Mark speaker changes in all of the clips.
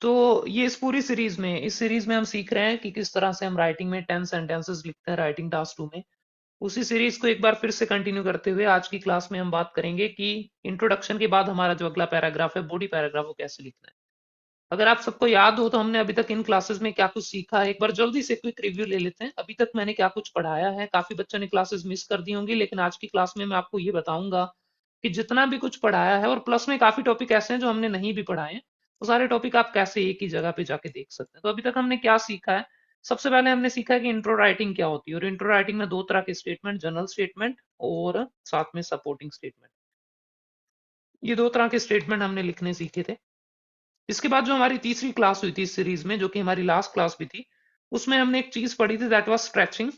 Speaker 1: तो ये इस सीरीज में हम सीख रहे हैं कि किस तरह से हम राइटिंग में 10 सेंटेंसेस लिखते हैं राइटिंग टास्क 2 में। उसी सीरीज को एक बार फिर से कंटिन्यू करते हुए आज की क्लास में हम बात करेंगे कि इंट्रोडक्शन के बाद हमारा जो अगला पैराग्राफ है, बॉडी पैराग्राफ, वो कैसे लिखना है। अगर आप सबको याद हो तो हमने अभी तक इन क्लासेस में क्या कुछ सीखा है, एक बार जल्दी से क्विक रिव्यू ले लेते हैं। अभी तक मैंने क्या कुछ पढ़ाया है। काफी बच्चों ने क्लासेस मिस कर दी होंगी, लेकिन आज की क्लास में मैं आपको ये बताऊंगा कि जितना भी कुछ पढ़ाया है, और प्लस में काफी टॉपिक ऐसे हैं जो हमने नहीं भी पढ़ाए हैं, वो सारे टॉपिक आप कैसे एक ही जगह पे जाके देख सकते हैं। तो अभी तक हमने क्या सीखा है। सबसे पहले हमने सीखा है कि इंट्रो राइटिंग क्या होती है, और इंट्रो राइटिंग में दो तरह के स्टेटमेंट, जनरल स्टेटमेंट और साथ में सपोर्टिंग स्टेटमेंट, ये दो तरह के स्टेटमेंट हमने लिखने सीखे थे। इसके बाद जो हमारी तीसरी क्लास हुई थी इस सीरीज में, जो कि हमारी लास्ट क्लास भी थी, उसमें हमने एक चीज पढ़ी थी, दैट वाज स्ट्रेचिंग।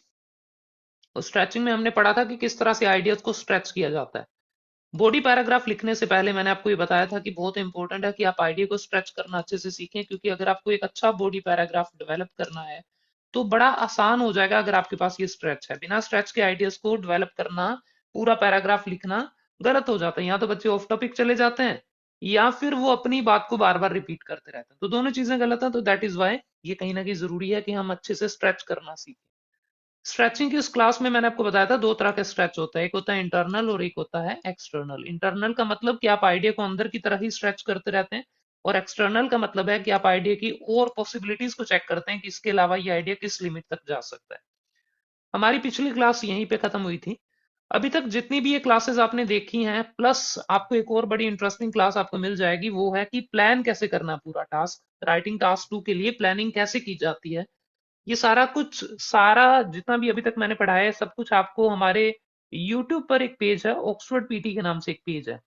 Speaker 1: और स्ट्रेचिंग में हमने पढ़ा था कि किस तरह से आइडियाज को स्ट्रेच किया जाता है। बॉडी पैराग्राफ लिखने से पहले मैंने आपको ये बताया था कि बहुत इंपॉर्टेंट है कि आप आइडिया को स्ट्रेच करना अच्छे से सीखें, क्योंकि अगर आपको एक अच्छा बॉडी पैराग्राफ डेवलप करना है तो बड़ा आसान हो जाएगा अगर आपके पास ये स्ट्रेच है। बिना स्ट्रेच के आइडियाज को डेवलप करना, पूरा पैराग्राफ लिखना गलत हो जाता है। या तो बच्चे ऑफ टॉपिक चले जाते हैं, या फिर वो अपनी बात को बार बार रिपीट करते रहते हैं, तो दोनों चीजें गलत है। तो दैट इज वाई ये कहीं ना कहीं जरूरी है कि हम अच्छे से स्ट्रेच करना सीखें। स्ट्रेचिंग की उस क्लास में मैंने आपको बताया था दो तरह का स्ट्रेच होता है, एक होता है इंटरनल और एक होता है एक्सटर्नल। इंटरनल का मतलब कि आप आइडिया को अंदर की तरह ही स्ट्रेच करते रहते हैं, और एक्सटर्नल का मतलब है कि आप आइडिया की और पॉसिबिलिटीज को चेक करते हैं कि इसके अलावा ये आइडिया किस लिमिट तक जा सकता है। हमारी पिछली क्लास यहीं पे खत्म हुई थी। अभी तक जितनी भी ये क्लासेस आपने देखी हैं, प्लस आपको एक और बड़ी इंटरेस्टिंग क्लास आपको मिल जाएगी, वो है कि प्लान कैसे करना है पूरा टास्क। राइटिंग टास्क 2 के लिए प्लानिंग कैसे की जाती है, ये सारा कुछ, सारा जितना भी अभी तक मैंने पढ़ाया है, सब कुछ आपको हमारे YouTube पर एक पेज है, ऑक्सफोर्ड पीटी के नाम से एक पेज है,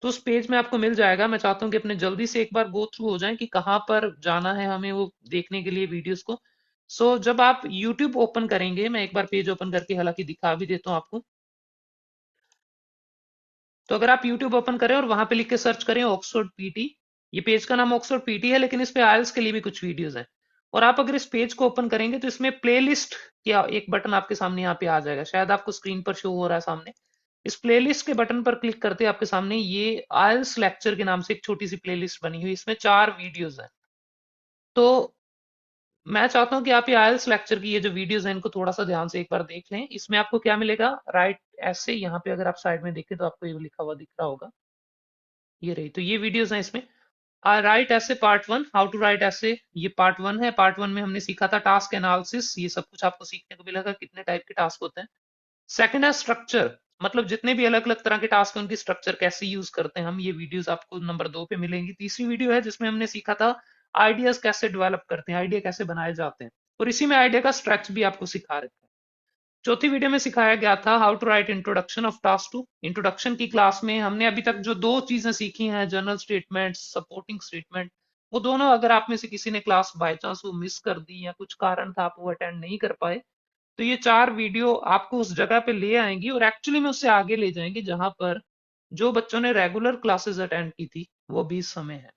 Speaker 1: तो उस पेज में आपको मिल जाएगा। मैं चाहता हूँ कि अपने जल्दी से एक बार गो थ्रू हो जाएं कि कहाँ पर जाना है हमें वो देखने के लिए वीडियोस को। जब आप YouTube ओपन करेंगे, मैं एक बार पेज ओपन करके हालांकि दिखा भी देता हूँ आपको। तो अगर आप YouTube ओपन करें और वहां पे लिख के सर्च करें ऑक्सफोर्ड पीटी, ये पेज का नाम ऑक्सफोर्ड पीटी है, लेकिन इस पे आयल्स के लिए भी कुछ वीडियोस हैं। और आप अगर इस पेज को ओपन करेंगे तो इसमें प्लेलिस्ट क्या एक बटन आपके सामने यहाँ पे आ जाएगा, शायद आपको स्क्रीन पर शो हो रहा है सामने। इस प्लेलिस्ट के बटन पर क्लिक करते ही आपके सामने ये आयल्स लेक्चर के नाम से एक छोटी सी प्लेलिस्ट बनी हुई, इसमें 4 वीडियोस हैं। तो मैं चाहता हूँ कि आप ये आयल्स लेक्चर की ये जो वीडियोस हैं, इनको थोड़ा सा ध्यान से एक बार देख लें। इसमें आपको क्या मिलेगा, राइट ऐसे, यहाँ पे अगर आप साइड में देखें तो आपको ये लिखा हुआ दिख रहा होगा, ये रही। तो ये वीडियोस हैं इसमें। राइट ऐसे पार्ट 1, हाउ टू राइट ऐसे, ये पार्ट 1 है। पार्ट 1 में हमने सीखा था टास्क एनालिसिस, ये सब कुछ आपको सीखने को मिलेगा, कितने टाइप के टास्क होते हैं। सेकंड है स्ट्रक्चर, मतलब जितने भी अलग अलग तरह के टास्क हैं उनकी स्ट्रक्चर कैसे यूज करते हैं हम, ये वीडियोस आपको नंबर 2 पे मिलेंगी। तीसरी वीडियो है जिसमें हमने सीखा था आइडियाज कैसे डेवलप करते हैं, आइडिया कैसे बनाए जाते हैं, और इसी में आइडिया का स्ट्रेच भी आपको सिखा रहे हैं। चौथी वीडियो में सिखाया गया था how to write introduction of task 2। Introduction की क्लास में हमने अभी तक जो दो चीजें सीखी हैं, जनरल स्टेटमेंट, सपोर्टिंग स्टेटमेंट, वो दोनों अगर आप में से किसी ने क्लास बाय चांस वो मिस कर दी या कुछ कारण था आप वो अटेंड नहीं कर पाए, तो ये 4 वीडियो आपको उस जगह पे ले आएंगी और एक्चुअली में उससे आगे ले जाएंगे जहां पर जो बच्चों ने रेगुलर क्लासेस अटेंड की थी वो भी इस समय है।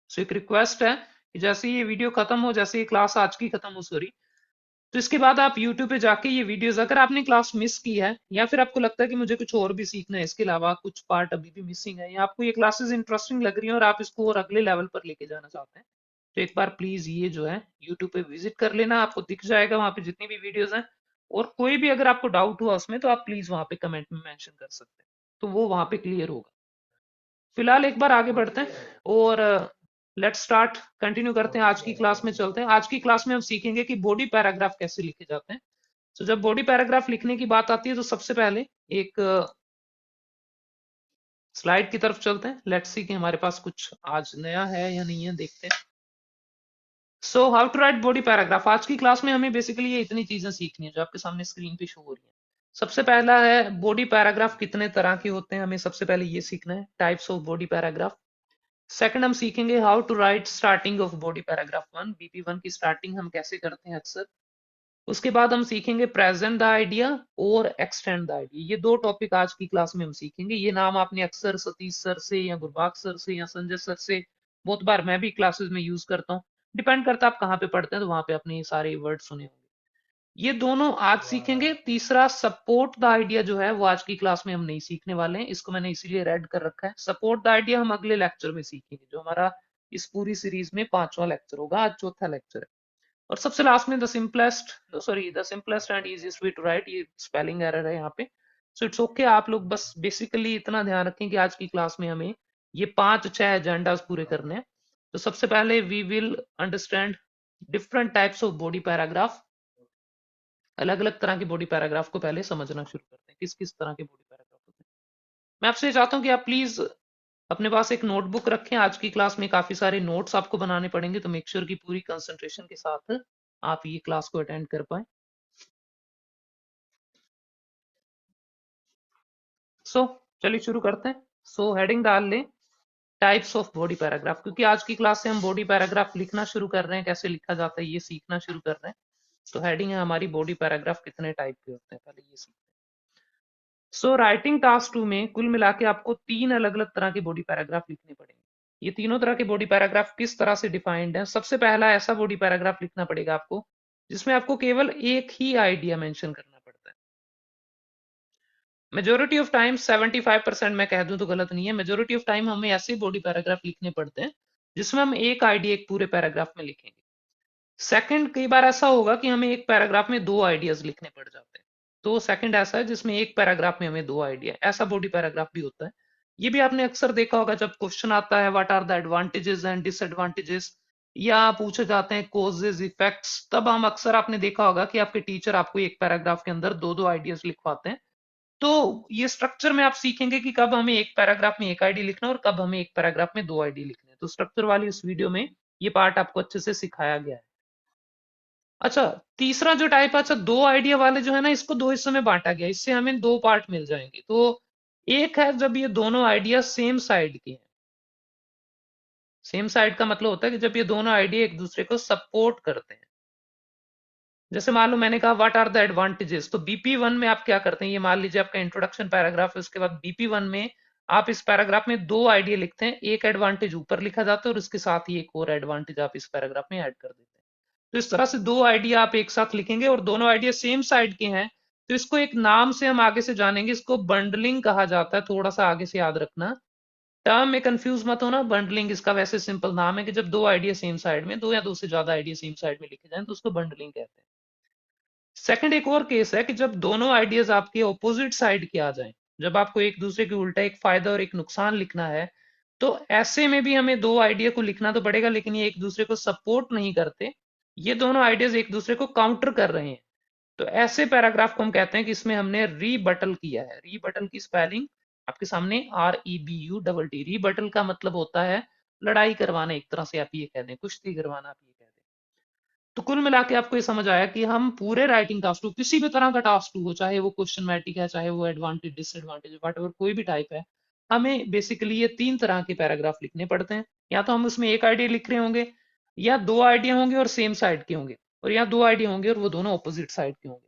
Speaker 1: सो एक रिक्वेस्ट है कि जैसे ये वीडियो खत्म हो, जैसे ये क्लास आज की खत्म हो, सॉरी, तो इसके बाद आप YouTube पे जाके ये वीडियोस, अगर आपने क्लास मिस की है या फिर आपको लगता है कि मुझे कुछ और भी सीखना है, इसके अलावा कुछ पार्ट अभी भी मिसिंग है, या आपको ये क्लासेस इंटरेस्टिंग लग रही है और आप इसको और अगले लेवल पर लेके जाना चाहते हैं, तो एक बार प्लीज ये जो है YouTube पे विजिट कर लेना, आपको दिख जाएगा वहां पे जितनी भी वीडियोस हैं। और कोई भी अगर आपको डाउट हुआ उसमें तो आप प्लीज वहां पे कमेंट में मेंशन कर सकते हैं, तो वो वहां पे क्लियर होगा। फिलहाल एक बार आगे बढ़ते हैं और लेट्स स्टार्ट, कंटिन्यू करते हैं। आज की क्लास में चलते हैं। आज की क्लास में हम सीखेंगे कि बॉडी पैराग्राफ कैसे लिखे जाते हैं। तो जब बॉडी पैराग्राफ लिखने की बात आती है तो सबसे पहले एक स्लाइड की तरफ चलते हैं। लेट्स सी कि हमारे पास कुछ आज नया है या नहीं है, देखते हैं। So how to write body paragraph, आज की क्लास में हमें बेसिकली ये इतनी चीजें सीखनी है जो आपके सामने स्क्रीन पे शो हो रही है। सबसे पहला है बॉडी पैराग्राफ कितने तरह के होते हैं, हमें सबसे पहले ये सीखना है, types of body paragraph. Second हम सीखेंगे how to write starting of body paragraph 1, BP1 की स्टार्टिंग हम कैसे करते हैं अक्सर। उसके बाद हम सीखेंगे प्रेजेंट द आइडिया और एक्सटेंड द आइडिया, ये दो टॉपिक आज की क्लास में हम सीखेंगे। ये नाम आपने अक्सर सतीश सर से या गुरबाग सर से या संजय सर से बहुत बार मैं भी क्लासेस में यूज करता हूँ, डिपेंड करता है आप कहाँ पे पढ़ते हैं, तो वहां पे अपने ये सारे वर्ड सुने होंगे। ये दोनों आज सीखेंगे। तीसरा सपोर्ट द आइडिया जो है वो आज की क्लास में हम नहीं सीखने वाले हैं, इसको मैंने इसीलिए रेड कर रखा है। सपोर्ट द आइडिया हम अगले लेक्चर में सीखेंगे, जो हमारा इस पूरी सीरीज में 5वां लेक्चर होगा, आज चौथा लेक्चर है। और सबसे लास्ट में the simplest and easiest way to write, ये स्पेलिंग एरर है यहाँ पे। सो इट्स ओके, आप लोग बस बेसिकली इतना ध्यान रखें कि आज की क्लास में हमें ये 5-6 एजेंडाज पूरे करने हैं। तो सबसे पहले we will understand different types of body paragraph. अलग अलग तरह के बॉडी पैराग्राफ को पहले समझना शुरू करते हैं, किस किस तरह के बॉडी पैराग्राफ होते हैं। मैं आपसे चाहता हूं कि आप प्लीज अपने पास एक नोटबुक रखें। आज की क्लास में काफी सारे नोट्स आपको बनाने पड़ेंगे, तो मेक श्योर की पूरी कंसंट्रेशन के साथ आप ये क्लास को अटेंड कर पाए। सो चलिए शुरू करते हैं। हेडिंग डाल लें टाइप्स ऑफ बॉडी पैराग्राफ, क्योंकि आज की क्लास से हम बॉडी पैराग्राफ लिखना शुरू कर रहे हैं, कैसे लिखा जाता है ये सीखना शुरू कर रहे हैं। तो हेडिंग है हमारी बॉडी पैराग्राफ कितने टाइप के होते हैं, पहले ये सीखते हैं। राइटिंग टास्क 2 में कुल मिला के आपको 3 अलग अलग तरह के बॉडी पैराग्राफ लिखने पड़ेंगे। ये तीनों तरह के बॉडी पैराग्राफ किस तरह से डिफाइंड है? सबसे पहला ऐसा बॉडी पैराग्राफ लिखना पड़ेगा आपको जिसमें आपको केवल एक ही आइडिया मेंशन करना पड़ता है। मेजोरिटी ऑफ टाइम 75% मैं कह दूं तो गलत नहीं है, मेजोरिटी ऑफ टाइम हमें ऐसे बॉडी पैराग्राफ लिखने पड़ते हैं जिसमें हम एक आइडिया एक पूरे पैराग्राफ में लिखेंगे। सेकंड, कई बार ऐसा होगा कि हमें एक पैराग्राफ में 2 आइडियाज लिखने पड़ जाते हैं। तो सेकंड ऐसा है जिसमें एक पैराग्राफ में हमें 2 आइडिया, ऐसा बॉडी पैराग्राफ भी होता है। ये भी आपने अक्सर देखा होगा जब क्वेश्चन आता है what are the advantages and disadvantages, या पूछे जाते हैं कॉजेज इफेक्ट्स, तब हम अक्सर आपने देखा होगा कि आपके टीचर आपको एक पैराग्राफ के अंदर 2-2 आइडियाज लिखवाते हैं। तो ये स्ट्रक्चर में आप सीखेंगे कि कब हमें एक पैराग्राफ में एक आईडी लिखना है और कब हमें एक पैराग्राफ में 2 आईडी लिखने हैं। तो स्ट्रक्चर वाली इस वीडियो में ये पार्ट आपको अच्छे से सिखाया गया है। अच्छा, तीसरा जो टाइप है, अच्छा 2 आइडिया वाले जो है ना, इसको 2 हिस्सों में बांटा गया, इससे हमें 2 पार्ट मिल जाएंगे। तो एक है जब ये दोनों आइडिया सेम साइड के हैं। सेम साइड का मतलब होता है कि जब ये दोनों आइडिया एक दूसरे को सपोर्ट करते हैं। जैसे मान लो मैंने कहा व्हाट आर द एडवांटेजेस, तो बीपी 1 में आप क्या करते हैं, ये मान लीजिए आपका इंट्रोडक्शन पैराग्राफ है, उसके बाद बीपी 1 में आप इस पैराग्राफ में 2 आइडिया लिखते हैं, एक एडवांटेज ऊपर लिखा जाता है और उसके साथ ही एक और एडवांटेज आप इस पैराग्राफ में ऐड कर देते हैं। तो इस तरह से 2 आइडिया आप एक साथ लिखेंगे और दोनों आइडिया सेम साइड के हैं, तो इसको एक नाम से हम आगे से जानेंगे, इसको बंडलिंग कहा जाता है। थोड़ा सा आगे से याद रखना, टर्म में कंफ्यूज मत होना। बंडलिंग इसका वैसे सिंपल नाम है कि जब 2 आइडिया सेम साइड में, 2 या 2 से ज्यादा आइडिया सेम साइड में लिखे जाएं तो उसको बंडलिंग कहते हैं। सेकंड, एक और केस है कि जब दोनों आइडियाज आपके ऑपोजिट साइड के आ जाएं, जब आपको एक दूसरे के उल्टा एक फायदा और एक नुकसान लिखना है, तो ऐसे में भी हमें 2 आइडिया को लिखना तो पड़ेगा, लेकिन ये एक दूसरे को सपोर्ट नहीं करते, ये दोनों आइडियाज एक दूसरे को काउंटर कर रहे हैं। तो ऐसे पैराग्राफ को हम कहते हैं कि इसमें हमने रीबटल किया है। रीबटल की स्पेलिंग आपके सामने REBUTT। रीबटल का मतलब होता है लड़ाई करवाना, एक तरह से आप ये कह दें, कुश्ती करवाना आप ये कह दें। तो कुल मिला के आपको ये समझ आया कि हम पूरे राइटिंग टास्क टू, किसी भी तरह का टास्क टू हो, चाहे वो क्वेश्चनमेटिक है, चाहे वो एडवांटेज डिसएडवांटेज वट एवर कोई भी टाइप है, हमें बेसिकली ये 3 तरह के पैराग्राफ लिखने पड़ते हैं। या तो हम उसमें एक आइडिया लिख रहे होंगे, या 2 आइडिया होंगे और सेम साइड के होंगे, और या 2 आइडिया होंगे और वो दोनों ऑपोजिट साइड के होंगे।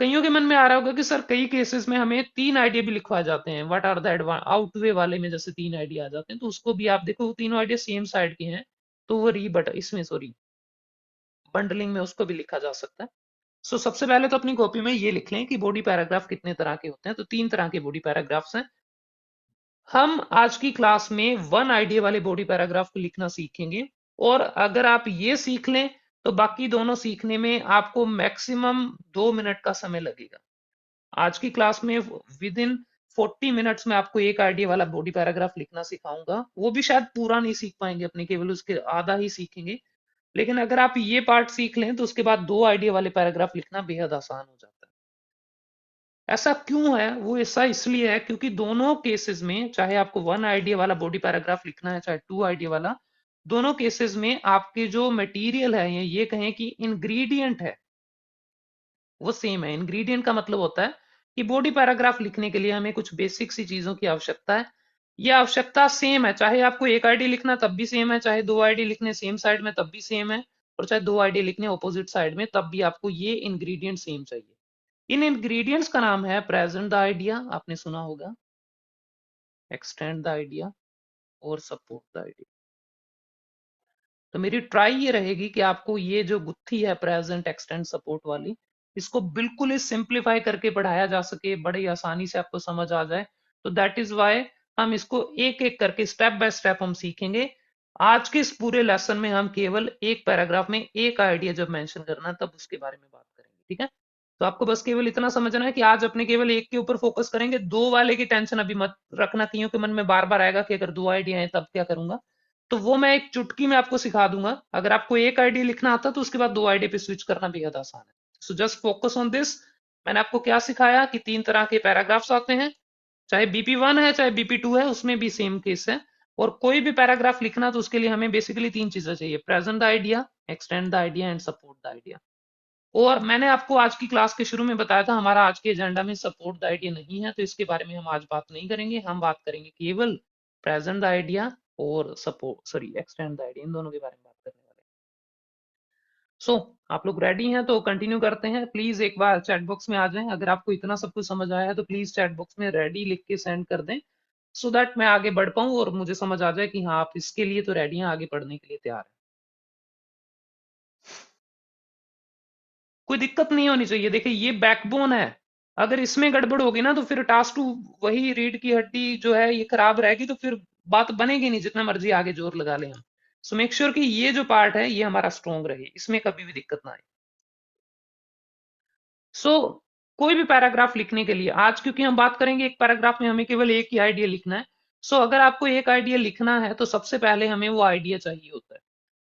Speaker 1: कईयों के मन में आ रहा होगा कि सर कई केसेस में हमें 3 आइडिया भी लिखवाए जाते हैं, व्हाट आर द आउटवे वाले में जैसे 3 आइडिया आ जाते हैं, तो उसको भी आप देखो, वो तीनों आइडिया सेम साइड के हैं, तो वो रीबट इसमें सॉरी बंडलिंग में उसको भी लिखा जा सकता है। सबसे पहले तो अपनी कॉपी में ये लिख लें कि बॉडी पैराग्राफ कितने तरह के होते हैं। तो 3 तरह के बॉडी पैराग्राफ्स हैं। हम आज की क्लास में 1 आइडिया वाले बॉडी पैराग्राफ को लिखना सीखेंगे, और अगर आप ये सीख लें तो बाकी दोनों सीखने में आपको मैक्सिमम 2 मिनट का समय लगेगा। आज की क्लास में विद इन 40 मिनट्स में आपको एक आइडिया वाला बॉडी पैराग्राफ लिखना सिखाऊंगा। वो भी शायद पूरा नहीं सीख पाएंगे अपने, केवल उसके आधा ही सीखेंगे। लेकिन अगर आप ये पार्ट सीख लें तो उसके बाद 2 आइडिया वाले पैराग्राफ लिखना बेहद आसान हो जाता है। ऐसा क्यों है? वो ऐसा इसलिए है क्योंकि दोनों केसेस में, चाहे आपको 1 आइडिया वाला बॉडी पैराग्राफ लिखना है चाहे 2 आइडिया वाला, दोनों केसेस में आपके जो मटेरियल है, ये कहें कि इंग्रेडिएंट है, वो सेम है। इंग्रेडिएंट का मतलब होता है कि बॉडी पैराग्राफ लिखने के लिए हमें कुछ बेसिक सी चीजों की आवश्यकता है। ये आवश्यकता सेम है, चाहे आपको एक आईडी लिखना तब भी सेम है, चाहे 2 आईडी लिखने सेम साइड में तब भी सेम है, और चाहे 2 आईडी लिखने ऑपोजिट साइड में तब भी आपको ये इंग्रेडिएंट सेम चाहिए। इन इंग्रेडिएंट्स का नाम है प्रेजेंट द आइडिया, आपने सुना होगा, एक्सटेंड द आइडिया और सपोर्ट द आइडिया। तो मेरी ट्राई ये रहेगी कि आपको ये जो गुत्थी है प्रेजेंट एक्सटेंड सपोर्ट वाली, इसको बिल्कुल ही सिंप्लीफाई करके पढ़ाया जा सके, बड़ी आसानी से आपको समझ आ जाए। तो दैट इज वाई हम इसको एक एक करके स्टेप बाय स्टेप हम सीखेंगे। आज के इस पूरे लेसन में हम केवल एक पैराग्राफ में एक आइडिया जब मेंशन करना तब उसके बारे में बात करेंगे, ठीक है। तो आपको बस केवल इतना समझना है कि आज अपने केवल एक के ऊपर फोकस करेंगे, दो वाले की टेंशन अभी मत रखना, क्योंकि मन में बार बार आएगा कि अगर दो आइडिया है तब क्या करूंगा। तो वो मैं एक चुटकी में आपको सिखा दूंगा। अगर आपको एक आइडिया लिखना आता तो उसके बाद दो आइडिया पे स्विच करना बेहद आसान है। So just focus on this. मैंने आपको क्या सिखाया कि तीन तरह के पैराग्राफ्स आते हैं, चाहे BP1 है चाहे BP2 है, उसमें भी सेम केस है। और कोई भी पैराग्राफ लिखना तो उसके लिए हमें बेसिकली तीन चीजें चाहिए, present the idea, extend the idea and support the idea. और मैंने आपको आज की क्लास के शुरू में बताया था हमारा आज के एजेंडा में सपोर्ट द आइडिया नहीं है, तो इसके बारे में हम आज बात नहीं करेंगे। हम बात करेंगे केवल प्रेजेंट द आइडिया और support sorry extend the idea, इन दोनों के बारे में बात करने वाले हैं। सो आप लोग रेडी हैं तो कंटिन्यू करते हैं। प्लीज एक बार चैट बॉक्स में आ जाएं, अगर आपको इतना सब कुछ समझ आया है तो प्लीज चैट बॉक्स में रेडी लिख के सेंड कर दें, सो दैट मैं आगे बढ़ पाऊं और मुझे समझ आ जाए कि हाँ आप इसके लिए तो रेडी हैं, आगे बढ़ने के लिए तैयार हैं। कोई दिक्कत नहीं होनी चाहिए। देखिए ये बैकबोन है, अगर इसमें गड़बड़ होगी ना तो फिर टास्क टू वही रीढ़ की हड्डी जो है ये खराब रहेगी, तो फिर बात बनेगी नहीं जितना मर्जी आगे जोर लगा लें हम। सो मेक श्योर कि ये जो पार्ट है ये हमारा स्ट्रोंग रहे, इसमें कभी भी दिक्कत ना आए। सो कोई भी पैराग्राफ लिखने के लिए आज, क्योंकि हम बात करेंगे एक पैराग्राफ में हमें केवल एक ही आइडिया लिखना है। सो अगर आपको एक आइडिया लिखना है तो सबसे पहले हमें वो आइडिया चाहिए होता है।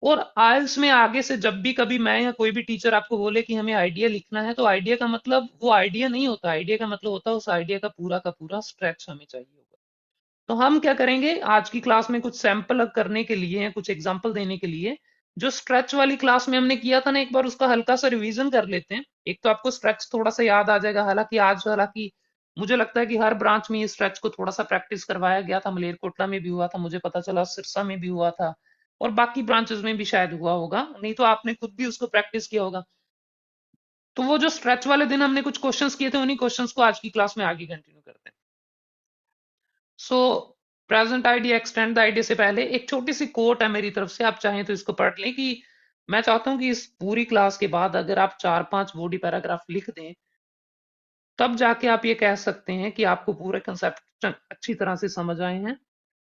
Speaker 1: और आइल्स में आगे से जब भी कभी मैं या कोई भी टीचर आपको बोले कि हमें आइडिया लिखना है, तो आइडिया का मतलब वो आइडिया नहीं होता, आइडिया का मतलब होता है उस आइडिया का पूरा स्ट्रेच हमें चाहिए होगा। तो हम क्या करेंगे आज की क्लास में, कुछ सैंपल करने के लिए या कुछ एग्जांपल देने के लिए, जो स्ट्रेच वाली क्लास में हमने किया था ना, एक बार उसका हल्का सा रिवीजन कर लेते हैं। एक तो आपको स्ट्रेच थोड़ा सा याद आ जाएगा, हालांकि मुझे लगता है कि हर ब्रांच में ये स्ट्रेच को थोड़ा सा प्रैक्टिस करवाया गया था, मलेरकोटला में भी हुआ था, मुझे पता चला सिरसा में भी हुआ था, और बाकी ब्रांचेस में भी शायद हुआ होगा, नहीं तो आपने खुद भी उसको प्रैक्टिस किया होगा। तो वो जो स्ट्रेच वाले दिन हमने कुछ क्वेश्चंस किए थे, उन्हीं क्वेश्चंस को आज की क्लास में आगे कंटिन्यू करते हैं। सो present idea extend the idea से पहले एक छोटी सी कोट है मेरी तरफ से, आप चाहें तो इसको पढ़ लें। कि मैं चाहता हूं कि इस पूरी क्लास के बाद अगर आप 4-5 बॉडी पैराग्राफ लिख दें, तब जाके आप ये कह सकते हैं कि आपको पूरे कंसेप्ट अच्छी तरह से समझ आए हैं।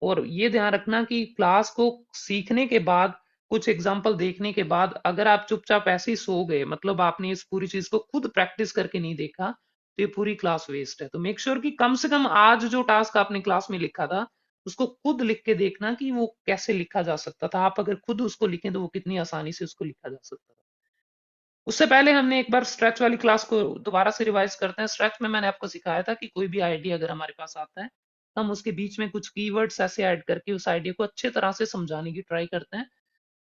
Speaker 1: और ये ध्यान रखना कि क्लास को सीखने के बाद, कुछ एग्जाम्पल देखने के बाद, अगर आप चुपचाप ऐसे ही सो गए, मतलब आपने इस पूरी चीज को खुद प्रैक्टिस करके नहीं देखा, तो ये पूरी क्लास वेस्ट है। तो मेक श्योर कि कम से कम आज जो टास्क आपने क्लास में लिखा था उसको खुद लिख के देखना कि वो कैसे लिखा जा सकता था। आप अगर खुद उसको लिखें तो वो कितनी आसानी से उसको लिखा जा सकता था। उससे पहले हमने एक बार स्ट्रेच वाली क्लास को दोबारा से रिवाइज करते हैं। स्ट्रेच में मैंने आपको सिखाया था कि कोई भी आइडिया अगर हमारे पास आता है, हम उसके बीच में कुछ कीवर्ड्स ऐसे ऐड करके उस आइडिया को अच्छे तरह से समझाने की ट्राई करते हैं।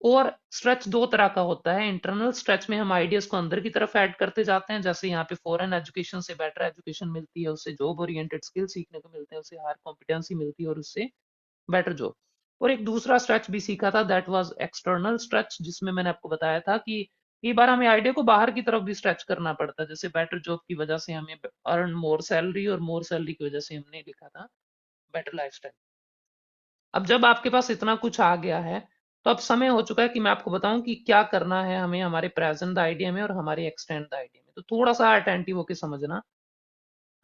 Speaker 1: और स्ट्रेच दो तरह का होता है। इंटरनल स्ट्रेच में हम आइडियाज को अंदर की तरफ ऐड करते जाते हैं, जैसे यहाँ पे फॉरेन एजुकेशन से बेटर एजुकेशन मिलती है, उससे जॉब ओरिएंटेड स्किल सीखने को मिलते हैं, उससे हायर कॉम्पिटेंसी मिलती है और उससे बेटर जॉब। और एक दूसरा स्ट्रेच भी सीखा था, दैट वाज एक्सटर्नल स्ट्रेच, जिसमें मैंने आपको बताया था कि कई बार हमें आइडिया को बाहर की तरफ भी स्ट्रेच करना पड़ता है, जैसे बेटर जॉब की वजह से हमें अर्न मोर सैलरी, और मोर सैलरी की वजह से हमने लिखा था बेटर लाइफस्टाइल। अब जब आपके पास इतना कुछ आ गया है, तो अब समय हो चुका है कि मैं आपको बताऊं कि क्या करना है हमें हमारे प्रेजेंट आइडिया में और हमारे एक्सटेंड आइडिया में। तो थोड़ा सा अटेंटिव होकर समझना।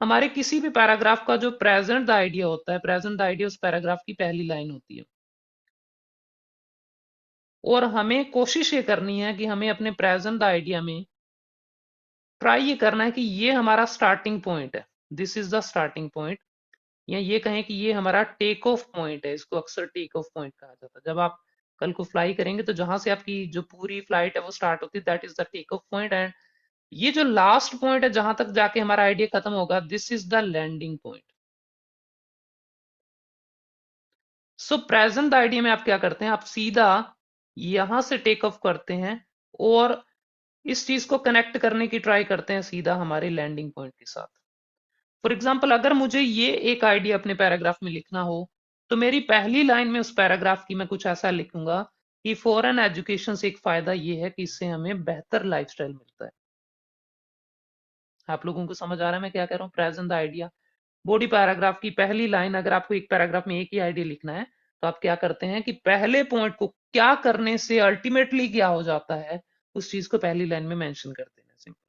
Speaker 1: हमारे किसी भी पैराग्राफ का जो प्रेजेंट आइडिया होता है, प्रेजेंट आइडिया उस पैराग्राफ की पहली लाइन होती है। और हमें कोशिश ये करनी है कि हमें अपने प्रेजेंट आइडिया में ट्राई ये करना है कि ये हमारा स्टार्टिंग पॉइंट है, this is the starting point, या ये कहें कि ये हमारा टेक ऑफ पॉइंट है। इसको अक्सर टेक ऑफ पॉइंट कहा जाता है। जब आप कल को फ्लाई करेंगे तो जहां से आपकी जो पूरी फ्लाइट है वो स्टार्ट होती है, that is the take off point. And ये जो लास्ट पॉइंट है जहां तक जाके हमारा आइडिया खत्म होगा, this is the landing point. So present idea में आप क्या करते हैं, आप सीधा यहां से टेक ऑफ करते हैं और इस चीज को कनेक्ट करने की ट्राई करते हैं सीधा हमारे लैंडिंग पॉइंट के साथ। फॉर एग्जाम्पल, अगर मुझे ये एक आइडिया अपने पैराग्राफ में लिखना हो, तो मेरी पहली लाइन में उस पैराग्राफ की मैं कुछ ऐसा लिखूंगा कि फॉरेन एजुकेशन से एक फायदा ये है कि इससे हमें बेहतर लाइफस्टाइल मिलता है। आप लोगों को समझ आ रहा है मैं क्या कह रहा हूँ? प्रेजेंट आइडिया बॉडी पैराग्राफ की पहली लाइन, अगर आपको एक पैराग्राफ में एक ही आइडिया लिखना है, तो आप क्या करते हैं कि पहले पॉइंट को क्या करने से अल्टीमेटली क्या हो जाता है, उस चीज को पहली लाइन में मेंशन कर देना। सिंपल।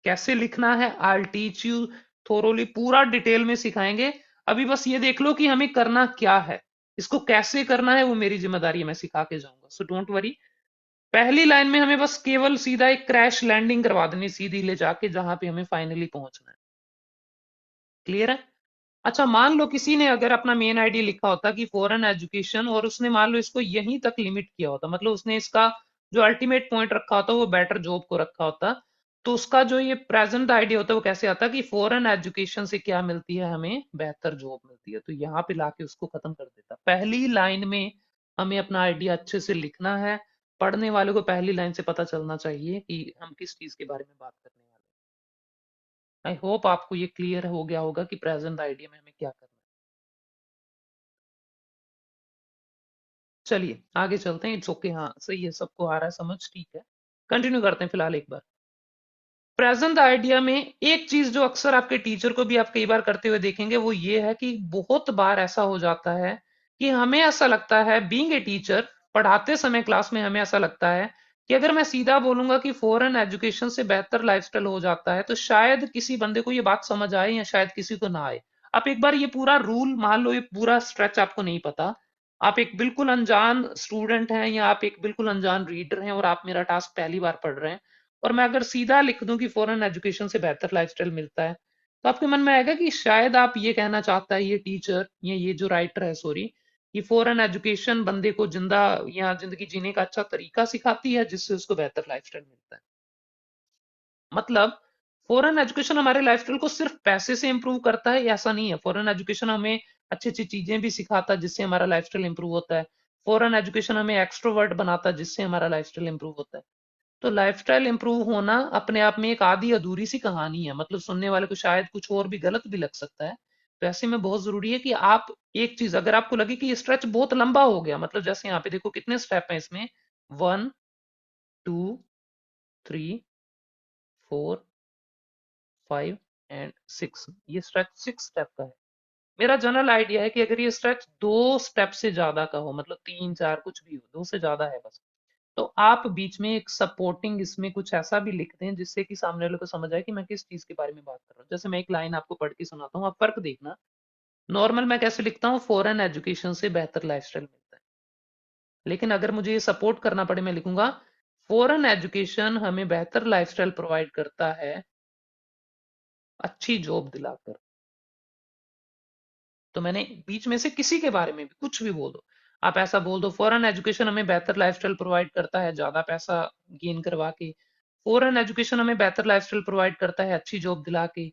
Speaker 1: कैसे लिखना है आई टीच यू थोरोली, पूरा डिटेल में सिखाएंगे। अभी बस ये देख लो कि हमें करना क्या है। इसको कैसे करना है वो मेरी जिम्मेदारी है, मैं सिखा के जाऊंगा, सो डोंट वरी। पहली लाइन में हमें बस केवल सीधा एक क्रैश लैंडिंग करवा देनी, सीधी ले जाके जहां पे हमें फाइनली पहुंचना है। क्लियर है? अच्छा, मान लो किसी ने अगर अपना मेन आईडी लिखा होता कि फॉरेन एजुकेशन, और उसने मान लो इसको यहीं तक लिमिट किया होता, मतलब उसने इसका जो अल्टीमेट पॉइंट रखा होता वो बेटर जॉब को रखा होता, तो उसका जो ये प्रेजेंट आईडी होता है वो कैसे आता कि फॉरेन एजुकेशन से क्या मिलती है, हमें बेहतर जॉब मिलती है, तो यहाँ पे लाके उसको खत्म कर देता। पहली लाइन में हमें अपना आइडिया अच्छे से लिखना है। पढ़ने वाले को पहली लाइन से पता चलना चाहिए कि हम किस चीज के बारे में बात करने वाले हैं। आई होप आपको ये क्लियर हो गया होगा कि प्रेजेंट आइडिया में हमें क्या करना है। चलिए आगे चलते हैं। इट्स ओके, हाँ सही है, सबको आ रहा है समझ, ठीक है। कंटिन्यू करते हैं फिलहाल एक बार। प्रेजेंट आइडिया में एक चीज जो अक्सर आपके टीचर को भी आप कई बार करते हुए देखेंगे वो ये है कि बहुत बार ऐसा हो जाता है कि हमें ऐसा लगता है, बीइंग ए टीचर, पढ़ाते समय क्लास में हमें ऐसा लगता है कि अगर मैं सीधा बोलूंगा कि फॉरेन एजुकेशन से बेहतर लाइफस्टाइल हो जाता है तो शायद किसी बंदे को ये बात समझ आए या शायद किसी को ना आए। आप एक बार ये पूरा रूल मान लो, ये पूरा स्ट्रेच आपको नहीं पता, आप एक बिल्कुल अनजान स्टूडेंट हैं या आप एक बिल्कुल अनजान रीडर हैं और आप मेरा टास्क पहली बार पढ़ रहे हैं, और मैं अगर सीधा लिख दूं कि फॉरेन एजुकेशन से बेहतर लाइफस्टाइल मिलता है, तो आपके मन में आएगा कि शायद आप ये कहना चाहता है ये टीचर या ये जो राइटर है, सॉरी, कि फॉरेन एजुकेशन बंदे को जिंदा या जिंदगी जीने का अच्छा तरीका सिखाती है जिससे उसको बेहतर लाइफस्टाइल मिलता है। मतलब फॉरेन एजुकेशन हमारे लाइफस्टाइल को सिर्फ पैसे से इंप्रूव करता है ऐसा नहीं है। फॉरेन एजुकेशन हमें अच्छी अच्छी चीजें भी सिखाता है जिससे हमारा लाइफस्टाइल इंप्रूव होता है। फॉरेन एजुकेशन हमें एक्सट्रोवर्ट बनाता है जिससे हमारा लाइफस्टाइल इंप्रूव होता है। तो लाइफस्टाइल इंप्रूव होना अपने आप में एक आधी अधूरी सी कहानी है, मतलब सुनने वाले को शायद कुछ और भी गलत भी लग सकता है। तो ऐसे में बहुत जरूरी है कि आप एक चीज, अगर आपको लगे कि ये स्ट्रेच बहुत लंबा हो गया, मतलब जैसे यहाँ पे देखो कितने स्टेप हैं इसमें, 1 2 3 4 5 एंड 6, ये स्ट्रेच 6 स्टेप का है। मेरा जनरल आइडिया है कि अगर ये स्ट्रेच 2 स्टेप से ज्यादा का हो, मतलब 3 4 कुछ भी हो, 2 से ज्यादा है बस, तो आप बीच में एक सपोर्टिंग इसमें कुछ ऐसा भी लिख दें जिससे कि सामने वाले को समझ आए कि मैं किस चीज के बारे में बात कर रहा हूँ। जैसे मैं एक लाइन आपको पढ़ के सुनाता हूँ, आप फर्क देखना। नॉर्मल मैं कैसे लिखता हूँ, फॉरेन एजुकेशन से बेहतर लाइफस्टाइल मिलता है, लेकिन अगर मुझे ये सपोर्ट करना पड़े मैं लिखूंगा फॉरेन एजुकेशन हमें बेहतर लाइफस्टाइल प्रोवाइड करता है अच्छी जॉब दिलाकर। तो मैंने बीच में से किसी के बारे में भी कुछ भी बोल दो, आप ऐसा बोल दो फॉरेन एजुकेशन हमें बेहतर लाइफस्टाइल प्रोवाइड करता है ज्यादा पैसा गेन करवा के, फॉरेन एजुकेशन हमें बेहतर लाइफस्टाइल प्रोवाइड करता है अच्छी जॉब दिला के,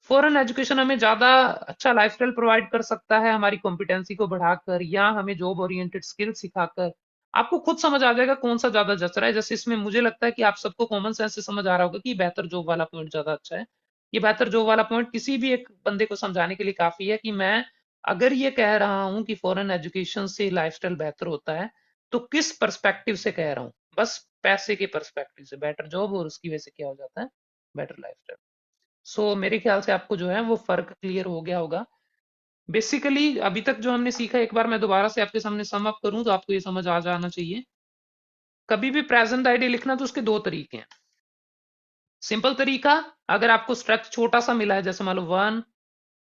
Speaker 1: फॉरेन एजुकेशन हमें ज्यादा अच्छा लाइफस्टाइल प्रोवाइड कर सकता है हमारी कॉम्पिटेंसी को बढ़ाकर या हमें जॉब ओरिएंटेड स्किल सिखाकर। आपको खुद समझ आ जाएगा कौन सा ज्यादा जच रहा है। जैसे इसमें मुझे लगता है कि आप सबको कॉमन सेंस से समझ आ रहा होगा कि बेहतर जॉब वाला पॉइंट ज्यादा अच्छा है। ये बेहतर जॉब वाला पॉइंट किसी भी एक बंदे को समझाने के लिए काफी है कि मैं अगर ये कह रहा हूं कि फॉरेन एजुकेशन से लाइफस्टाइल बेहतर होता है तो किस पर्सपेक्टिव से कह रहा हूं, बस पैसे के पर्सपेक्टिव से, बेटर जॉब और उसकी वजह से क्या हो जाता है, बेटर लाइफस्टाइल। सो मेरे ख्याल से आपको जो है वो फर्क क्लियर हो गया होगा। बेसिकली अभी तक जो हमने सीखा एक बार मैं दोबारा से आपके सामने सम अप करूं तो आपको ये समझ आ जाना चाहिए। कभी भी प्रेजेंट आईडी लिखना तो उसके दो तरीके हैं। सिंपल तरीका, अगर आपको स्ट्रेच छोटा सा मिला है जैसे मान लो 1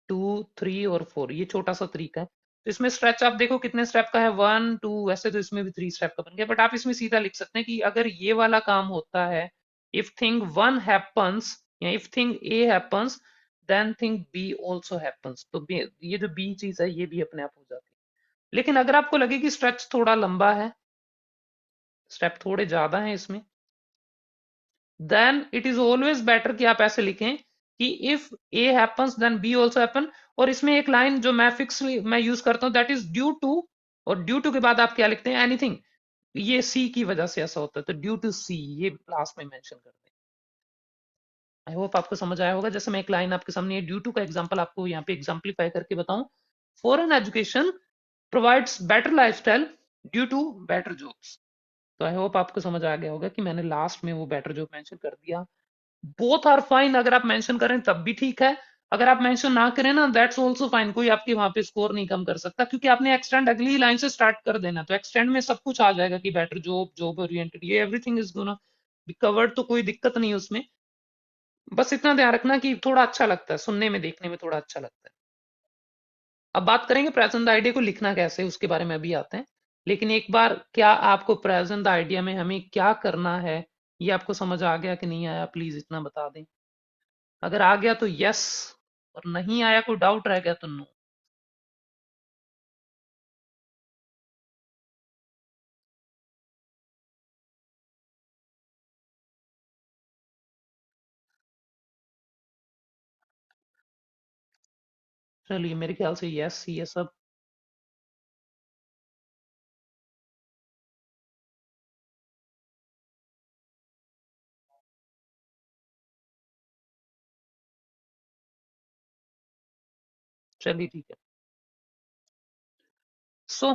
Speaker 1: 2 3 और 4, ये छोटा सा तरीका है, तो इसमें स्ट्रेच आप देखो कितने स्टेप का है, 1 2, वैसे तो इसमें भी 3 स्टेप का बन गया, बट आप इसमें सीधा लिख सकते हैं कि अगर ये वाला काम होता है, इफ थिंग वन हैपन्स या if thing A happens then thing B also happens, तो ये जो बी चीज है ये भी अपने आप हो जाती है। लेकिन अगर आपको लगे कि स्ट्रेच थोड़ा लंबा है, स्टेप थोड़े ज्यादा है इसमें, then it is always better कि आप ऐसे लिखें कि if A happens then B also happen. और इसमें एक लाइन जो मैं फिक्स मैं यूज करता हूं, दैट इज ड्यू टू, और ड्यू टू के बाद आप क्या लिखते हैं, एनीथिंग, ये सी की वजह से ऐसा होता है तो ड्यू टू सी ये लास्ट में मेंशन कर दें। आई होप आपको समझ आया होगा। जैसे मैं एक लाइन आपके सामने ड्यू टू का एग्जांपल आपको यहाँ पे एग्जाम्पलीफाई करके बताऊं, foreign education provides better lifestyle due to better jobs. तो आई होप आपको समझ आ गया होगा कि मैंने लास्ट में वो बेटर जॉब मेंशन कर दिया। बोथ आर फाइन, अगर आप मेंशन करें तब भी ठीक है, अगर आप मेंशन ना करें ना दैट्स ऑल्सो फाइन, कोई आपके वहां पे स्कोर नहीं कम कर सकता क्योंकि आपने एक्सटेंड अगली लाइन से स्टार्ट कर देना, तो एक्सटेंड में सब कुछ आ जाएगा कि बेटर जॉब, जॉब ओरिएंटेड, ये everything is gonna be covered, तो कोई दिक्कत नहीं है उसमें। बस इतना ध्यान रखना कि थोड़ा अच्छा लगता है सुनने में, देखने में थोड़ा अच्छा लगता है। अब बात करेंगे प्रेजेंट आइडिया को लिखना कैसे, उसके बारे में अभी आते हैं। लेकिन एक बार, क्या आपको प्रेजेंट आइडिया में हमें क्या करना है, ये आपको समझ आ गया कि नहीं आया, प्लीज इतना बता दें। अगर आ गया तो यस, और नहीं आया, कोई डाउट रह गया तो नो। चलिए, मेरे ख्याल से यस ये सब। चलिए ठीक है। सो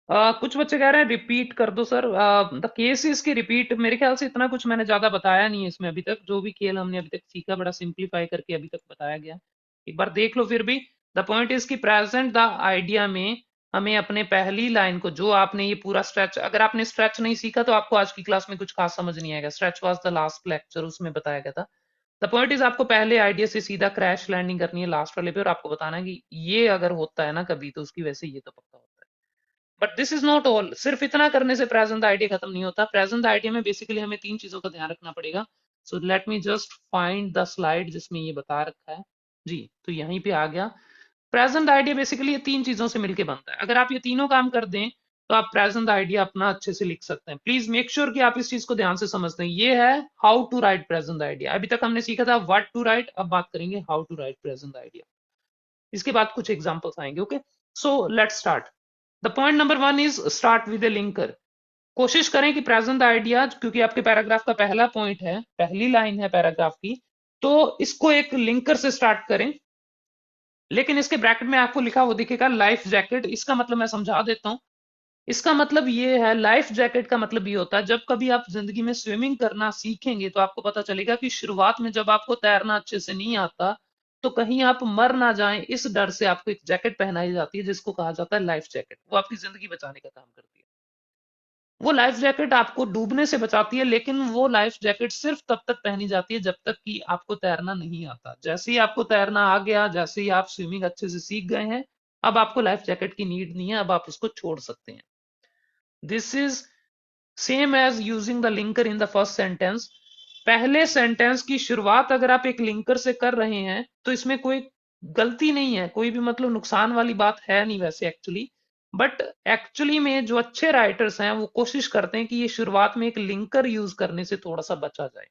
Speaker 1: कुछ बच्चे कह रहे हैं रिपीट कर दो सर। द केस इज की रिपीट, मेरे ख्याल से इतना कुछ मैंने ज्यादा बताया नहीं है इसमें अभी तक। जो भी खेल हमने अभी तक सीखा बड़ा सिंप्लीफाई करके अभी तक बताया गया। एक बार देख लो फिर भी। द पॉइंट इज की प्रेजेंट द आइडिया में हमें अपने पहली लाइन को, जो आपने ये पूरा स्ट्रेच, अगर आपने स्ट्रेच नहीं सीखा तो आपको आज की क्लास में कुछ खास समझ नहीं आएगा। Stretch was the last lecture, उसमें बताया गया था। द पॉइंट इज आपको पहले आइडिया से सीधा क्रैश लैंडिंग करनी है लास्ट वाले पे, और आपको बताना है कि ये अगर होता है ना कभी, तो उसकी वजह से ये तो पक्का होता है। But this is not all, सिर्फ इतना करने से प्रेजेंट आइडिया खत्म नहीं होता। प्रेजेंट आइडिया में बेसिकली हमें तीन चीजों का ध्यान रखना पड़ेगा। So let me just find the slide जिसमें ये बता रखा है। जी, तो यहीं पे आ गया। प्रेजेंट आइडिया बेसिकली ये तीन चीजों से मिलकर बनता है। अगर आप ये तीनों काम कर दें तो आप प्रेजेंट आइडिया अपना अच्छे से लिख सकते हैं। प्लीज मेक श्योर कि आप इस चीज को ध्यान से समझते हैं। ये है how to write present idea. अभी तक हमने सीखा था व्हाट टू राइट, अब बात करेंगे how to write present idea. इसके बाद कुछ एग्जांपल्स आएंगे। Okay, so let's start. The point number one is start with a linker. कोशिश करें कि प्रेजेंट आइडिया, क्योंकि आपके पैराग्राफ का पहला पॉइंट है, पहली लाइन है पैराग्राफ की, तो इसको एक लिंकर से स्टार्ट करें। लेकिन इसके ब्रैकेट में आपको लिखा वो दिखेगा लाइफ जैकेट। इसका मतलब मैं समझा देता हूं। इसका मतलब ये है, लाइफ जैकेट का मतलब ये होता है, जब कभी आप जिंदगी में स्विमिंग करना सीखेंगे तो आपको पता चलेगा कि शुरुआत में जब आपको तैरना अच्छे से नहीं आता, तो कहीं आप मर ना जाएं, इस डर से आपको एक जैकेट पहनाई जाती है जिसको कहा जाता है लाइफ जैकेट। वो आपकी जिंदगी बचाने का काम करती है। वो लाइफ जैकेट आपको डूबने से बचाती है, लेकिन वो लाइफ जैकेट सिर्फ तब तक पहनी जाती है जब तक कि आपको तैरना नहीं आता। जैसे ही आपको तैरना आ गया, जैसे ही आप स्विमिंग अच्छे से सीख गए हैं, अब आपको लाइफ जैकेट की नीड नहीं है, अब आप इसको छोड़ सकते हैं। This is same as using the linker in the first sentence. पहले सेंटेंस की शुरुआत अगर आप एक लिंकर से कर रहे हैं तो इसमें कोई गलती नहीं है, कोई भी मतलब नुकसान वाली बात है नहीं वैसे एक्चुअली। बट एक्चुअली में जो अच्छे राइटर्स हैं वो कोशिश करते हैं कि ये शुरुआत में एक लिंकर यूज करने से थोड़ा सा बचा जाए।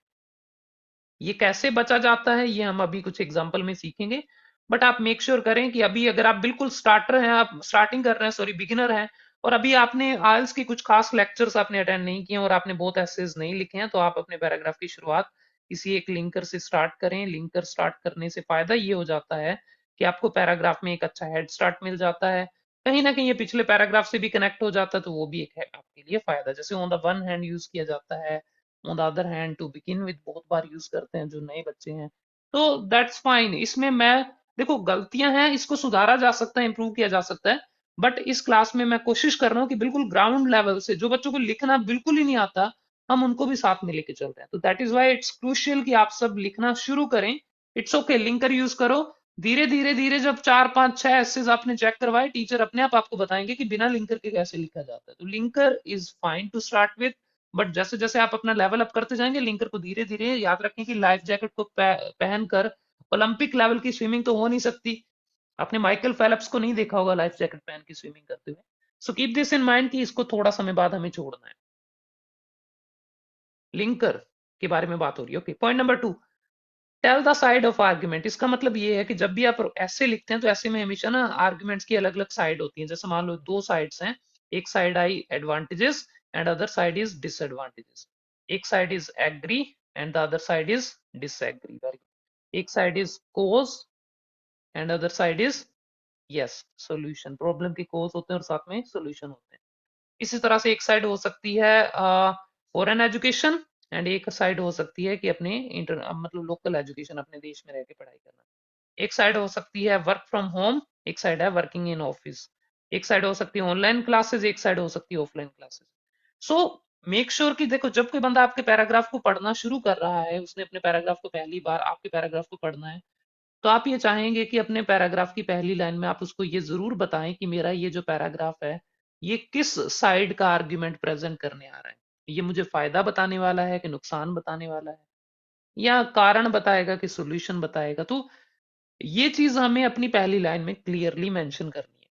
Speaker 1: ये कैसे बचा जाता है ये हम अभी कुछ एग्जांपल में सीखेंगे। बट आप मेक श्योर करें कि अभी अगर आप बिल्कुल स्टार्टर हैं, आप स्टार्टिंग कर रहे हैं, सॉरी बिगिनर हैं, और अभी आपने आइल्स के कुछ खास लेक्चर्स आपने अटेंड नहीं किए और आपने बहुत एसेज नहीं लिखे हैं, तो आप अपने पैराग्राफ की शुरुआत किसी एक लिंकर से स्टार्ट करें। लिंकर स्टार्ट करने से फायदा ये हो जाता है कि आपको पैराग्राफ में एक अच्छा हेड स्टार्ट मिल जाता है। कहीं ना कहीं ये पिछले पैराग्राफ से भी कनेक्ट हो जाता है, तो वो भी एक है आपके लिए फायदा। जैसे on the one hand use किया जाता है, on the other hand, to begin with बहुत बार यूज करते हैं जो नए बच्चे हैं। तो दैट्स फाइन। इसमें मैं, देखो गलतियां हैं, इसको सुधारा जा सकता है, इंप्रूव किया जा सकता है। बट इस क्लास में मैं कोशिश कर रहा हूँ कि बिल्कुल ग्राउंड लेवल से, जो बच्चों को लिखना बिल्कुल ही नहीं आता, हम उनको भी साथ में लेके चल रहे हैं। तो that is why it's crucial कि आप सब लिखना शुरू करें। इट्स ओके, लिंकर यूज करो। धीरे धीरे धीरे जब चार पांच छह एसेज आपने चेक करवाए, टीचर अपने आप आपको बताएंगे कि बिना लिंकर के कैसे लिखा जाता है। तो linker is fine to start with. But जैसे जैसे आप अपना लेवल अप करते जाएंगे, लिंकर को धीरे धीरे, याद रखें कि लाइफ जैकेट को पहनकर ओलंपिक लेवल की स्विमिंग तो हो नहीं सकती। आपने माइकल फेल्प्स को नहीं देखा होगा लाइफ जैकेट पहन के स्विमिंग करते हुए। So keep this in mind कि इसको थोड़ा समय बाद हमें छोड़ना है। लिंकर के बारे में बात हो रही है। Okay, point number two, tell the side of argument. इसका मतलब ये है कि जब भी आप ऐसे लिखते हैं तो ऐसे में हमेशा ना आर्ग्यूमेंट्स की अलग अलग साइड होती है। जैसे मान लो दो साइड्स हैं, एक side I advantages and other side is disadvantages. एक side is agree and the other side is disagree. एक side is cause and other side is yes solution. Problem के कोज होते हैं और साथ में सॉल्यूशन होते हैं। इसी तरह से एक साइड हो सकती है फॉरेन एजुकेशन, एंड एक साइड हो सकती है कि अपने इंटर मतलब लोकल एजुकेशन, अपने देश में रह के पढ़ाई करना। एक साइड हो सकती है वर्क फ्रॉम होम, एक साइड है वर्किंग इन ऑफिस। एक साइड हो सकती है ऑनलाइन क्लासेस, एक साइड हो सकती है offline classes. So make sure कि देखो, जब कोई बंदा आपके पैराग्राफ को पढ़ना शुरू कर रहा है, उसने अपने पैराग्राफ को पहली बार आपके पैराग्राफ को पढ़ना है, तो आप ये चाहेंगे कि अपने पैराग्राफ की पहली लाइन में आप उसको ये जरूर बताएं कि मेरा ये जो पैराग्राफ है ये किस साइड का आर्ग्यूमेंट प्रेजेंट करने आ रहा है। ये मुझे फायदा बताने वाला है कि नुकसान बताने वाला है, या कारण बताएगा कि सॉल्यूशन बताएगा। तो ये चीज हमें अपनी पहली लाइन में क्लियरली मेंशन करनी है।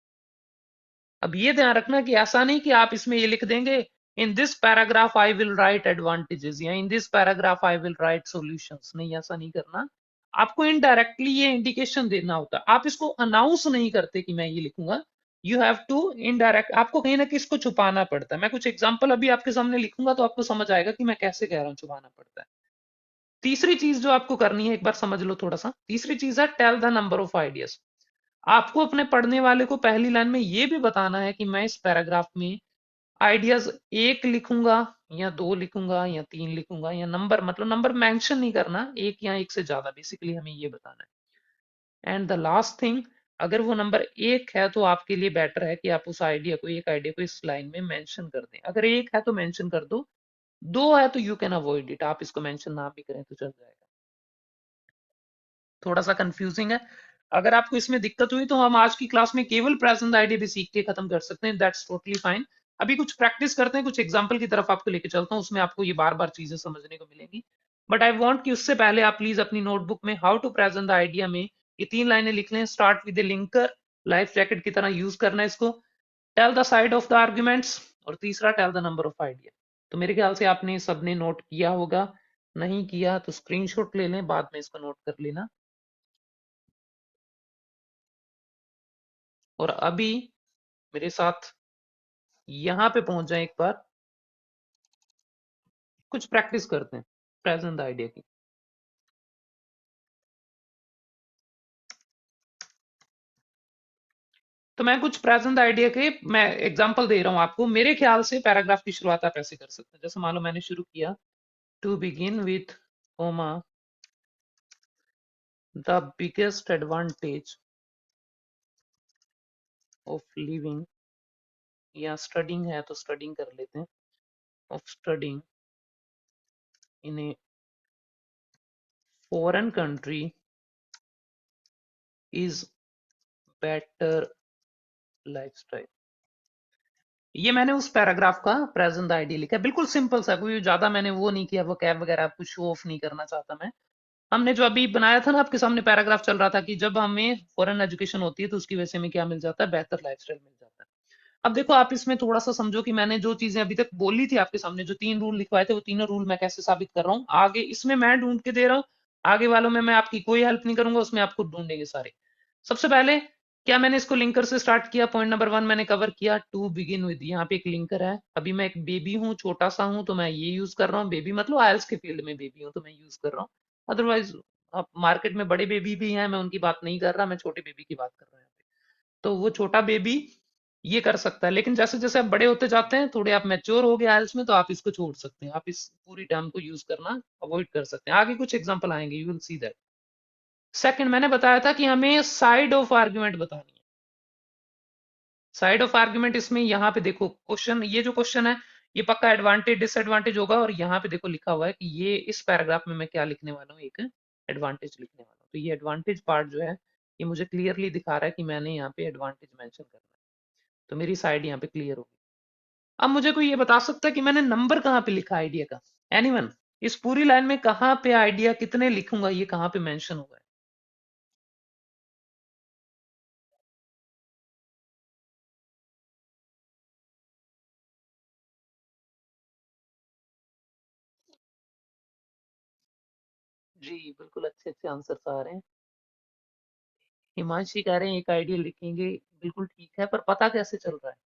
Speaker 1: अब ये ध्यान रखना कि ऐसा नहीं कि आप इसमें ये लिख देंगे in this paragraph I will write advantages या in this paragraph I will write solutions. नहीं, ऐसा नहीं करना। आपको इनडायरेक्टली ये इंडिकेशन देना होता है। आप इसको अनाउंस नहीं करते कि मैं ये लिखूंगा। यू हैव टू इनडायरेक्ट, आपको कहीं ना कहीं इसको छुपाना पड़ता है। मैं कुछ एग्जांपल अभी आपके सामने लिखूंगा तो आपको समझ आएगा कि मैं कैसे कह रहा हूं छुपाना पड़ता है। तीसरी चीज जो आपको करनी है, एक बार समझ लो थोड़ा सा। तीसरी चीज है tell the number of ideas. आपको अपने पढ़ने वाले को पहली लाइन में ये भी बताना है कि मैं इस पैराग्राफ में आइडियाज एक लिखूंगा या दो लिखूंगा या तीन लिखूंगा, या नंबर मतलब नंबर मेंशन नहीं करना, एक या एक से ज्यादा, बेसिकली हमें ये बताना है। एंड द लास्ट थिंग, अगर वो नंबर एक है तो आपके लिए बेटर है कि आप उस आइडिया को, एक आइडिया को इस लाइन में मेंशन कर दें। अगर एक है तो मेंशन कर दो, दो है तो यू कैन अवॉइड इट, आप इसको मेंशन ना भी करें तो चल जाएगा। थोड़ा सा कंफ्यूजिंग है। अगर आपको इसमें दिक्कत हुई तो हम आज की क्लास में केवल प्रेजेंट आइडिया भी सीख के खत्म कर सकते हैं, दैट्स टोटली फाइन। अभी कुछ प्रैक्टिस करते हैं, कुछ एग्जांपल की तरफ आपको लेके चलता हूँ, उसमें आपको ये बार बार चीजें समझने को मिलेंगी। बट आई वांट कि उससे पहले आप प्लीज अपनी नोटबुक में how to present the idea में ये तीन लाइनें लिख लें। Start with the linker, life jacket की तरह यूज करना है इसको। Tell the side of the arguments, और तीसरा tell the number of idea. तो मेरे ख्याल से आपने सबने नोट किया होगा, नहीं किया तो स्क्रीनशॉट ले लें, बाद में इसको नोट कर लेना। और अभी मेरे साथ यहां पे पहुंच जाए, एक बार कुछ प्रैक्टिस करते हैं प्रेजेंट आइडिया की। तो मैं कुछ प्रेजेंट आइडिया के मैं एग्जांपल दे रहा हूं आपको। मेरे ख्याल से पैराग्राफ की शुरुआत आप ऐसे कर सकते हैं, जैसे मान लो मैंने शुरू किया, to begin with comma the biggest advantage of living, या स्टडिंग है तो स्टडिंग कर लेते हैं, of studying in a foreign country is better lifestyle. ये मैंने उस पैराग्राफ का प्रेजेंट आइडिया लिखा है, बिल्कुल सिंपल सा, कोई ज्यादा मैंने वो नहीं किया, वो कैब वगैरह कुछ शो ऑफ नहीं करना चाहता मैं। हमने जो अभी बनाया था ना, आपके सामने पैराग्राफ चल रहा था कि जब हमें फॉरेन एजुकेशन होती है तो उसकी वजह से हमें क्या मिल जाता है, बेहतर लाइफस्टाइल मिल जाता है। अब देखो आप इसमें थोड़ा सा समझो कि मैंने जो चीजें अभी तक बोली थी आपके सामने, जो तीन रूल लिखवाए थे, वो तीनों रूल मैं कैसे साबित कर रहा हूँ आगे, इसमें मैं ढूंढ के दे रहा हूँ। आगे वालों में मैं आपकी कोई हेल्प नहीं करूंगा, उसमें आप खुद ढूंढेंगे सारे। सबसे पहले क्या, मैंने इसको लिंकर से स्टार्ट किया। पॉइंट नंबर वन मैंने कवर किया, टू बिगिन विद, यहाँ पे एक लिंकर है। अभी मैं एक बेबी हूँ, छोटा सा हूँ, तो मैं ये यूज कर रहा हूँ। बेबी मतलब आयल्स के फील्ड में बेबी हूँ तो मैं यूज कर रहा हूँ। अदरवाइज अब मार्केट में बड़े बेबी भी हैं, मैं उनकी बात नहीं कर रहा, मैं छोटे बेबी की बात कर रहा हूँ। तो वो छोटा बेबी ये कर सकता है, लेकिन जैसे जैसे आप बड़े होते जाते हैं, थोड़े आप मैच्योर हो गए आयल्स में, तो आप इसको छोड़ सकते हैं, आप इस पूरी टर्म को यूज करना अवॉइड कर सकते हैं। आगे कुछ एग्जांपल आएंगे, you will see that. Second मैंने बताया था कि हमें साइड ऑफ आर्ग्यूमेंट बतानी है। साइड ऑफ आर्ग्यूमेंट इसमें यहाँ पे देखो क्वेश्चन, ये जो क्वेश्चन है ये पक्का एडवांटेज डिसएडवांटेज होगा, और यहाँ पे देखो लिखा हुआ है कि ये इस पैराग्राफ में मैं क्या लिखने वाला हूँ, एक एडवांटेज लिखने वाला हूँ। तो ये एडवांटेज पार्ट जो है ये मुझे क्लियरली दिखा रहा है कि मैंने यहाँ पे एडवांटेज मेंशन करना है। तो मेरी साइड यहाँ पे क्लियर होगी। अब मुझे कोई ये बता सकता है कि मैंने नंबर कहाँ पे लिखा आइडिया का? एनीवन? इस पूरी लाइन में कहाँ पे आइडिया कितने लिखूंगा, ये कहाँ पे मेंशन हुआ है? जी बिल्कुल, अच्छे अच्छे आंसर आ रहे हैं। हिमांशी कह रहे हैं एक आइडिया लिखेंगे, बिल्कुल ठीक है, पर पता कैसे चल रहा है?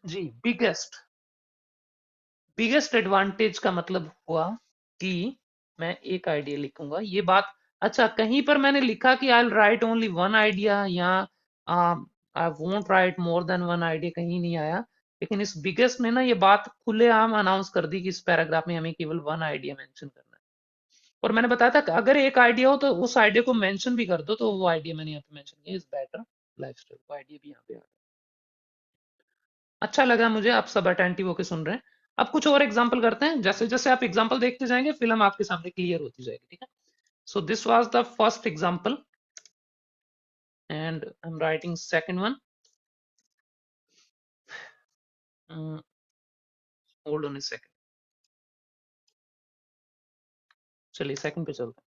Speaker 1: जी, बिगेस्ट, बिगेस्ट एडवांटेज का मतलब हुआ कि मैं एक आइडिया लिखूंगा, ये बात। अच्छा, कहीं पर मैंने लिखा कि आई राइट ओनली वन आइडिया, या I won't right more than one idea, कहीं नहीं आया। लेकिन इस बिगेस्ट ने ना ये बात खुलेआम अनाउंस कर दी कि इस पैराग्राफ में हमें केवल वन आइडिया मेंशन करना है। और मैंने बताया था कि अगर एक आइडिया हो तो उस आइडिया को मेंशन भी कर दो, तो वो आइडिया मैंने यहाँ पे मेंशन किया, इज बेटर लाइफस्टाइल, वो आइडिया भी यहाँ पे आ गया। अच्छा लगा मुझे, आप सब अटेंटिव होकर सुन रहे हैं। अब कुछ और एग्जांपल करते हैं, जैसे जैसे आप एग्जांपल देखते जाएंगे फिल्म आपके सामने क्लियर होती जाएगी, ठीक है। So this was the first example, and I'm writing second one. Hold on a second. चलिए सेकंड पे चलते हैं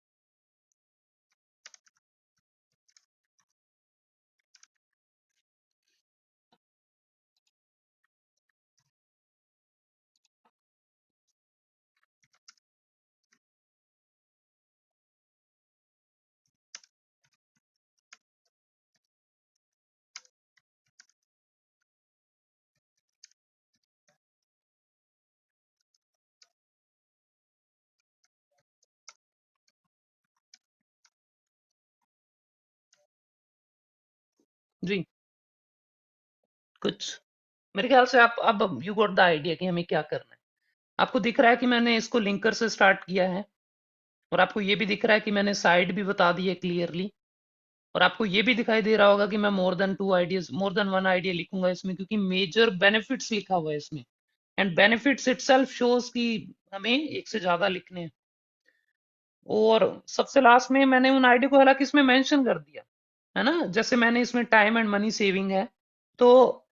Speaker 1: जी। कुछ मेरे ख्याल से आप अब यू गॉट द आइडिया कि हमें क्या करना है। आपको दिख रहा है कि मैंने इसको लिंकर से स्टार्ट किया है, और आपको ये भी दिख रहा है कि मैंने साइड भी बता दी है क्लियरली, और आपको ये भी दिखाई दे रहा होगा कि मैं मोर देन वन आइडिया लिखूंगा इसमें, क्योंकि मेजर बेनिफिट्स लिखा हुआ है इसमें, एंड बेनिफिट्स इटसेल्फ शोज कि हमें एक से ज्यादा लिखने हैं। और सबसे लास्ट में मैंने उन आइडिया को हालांकि इसमें मेंशन कर दिया है ना, जैसे मैंने इसमें टाइम एंड मनी सेविंग है, तो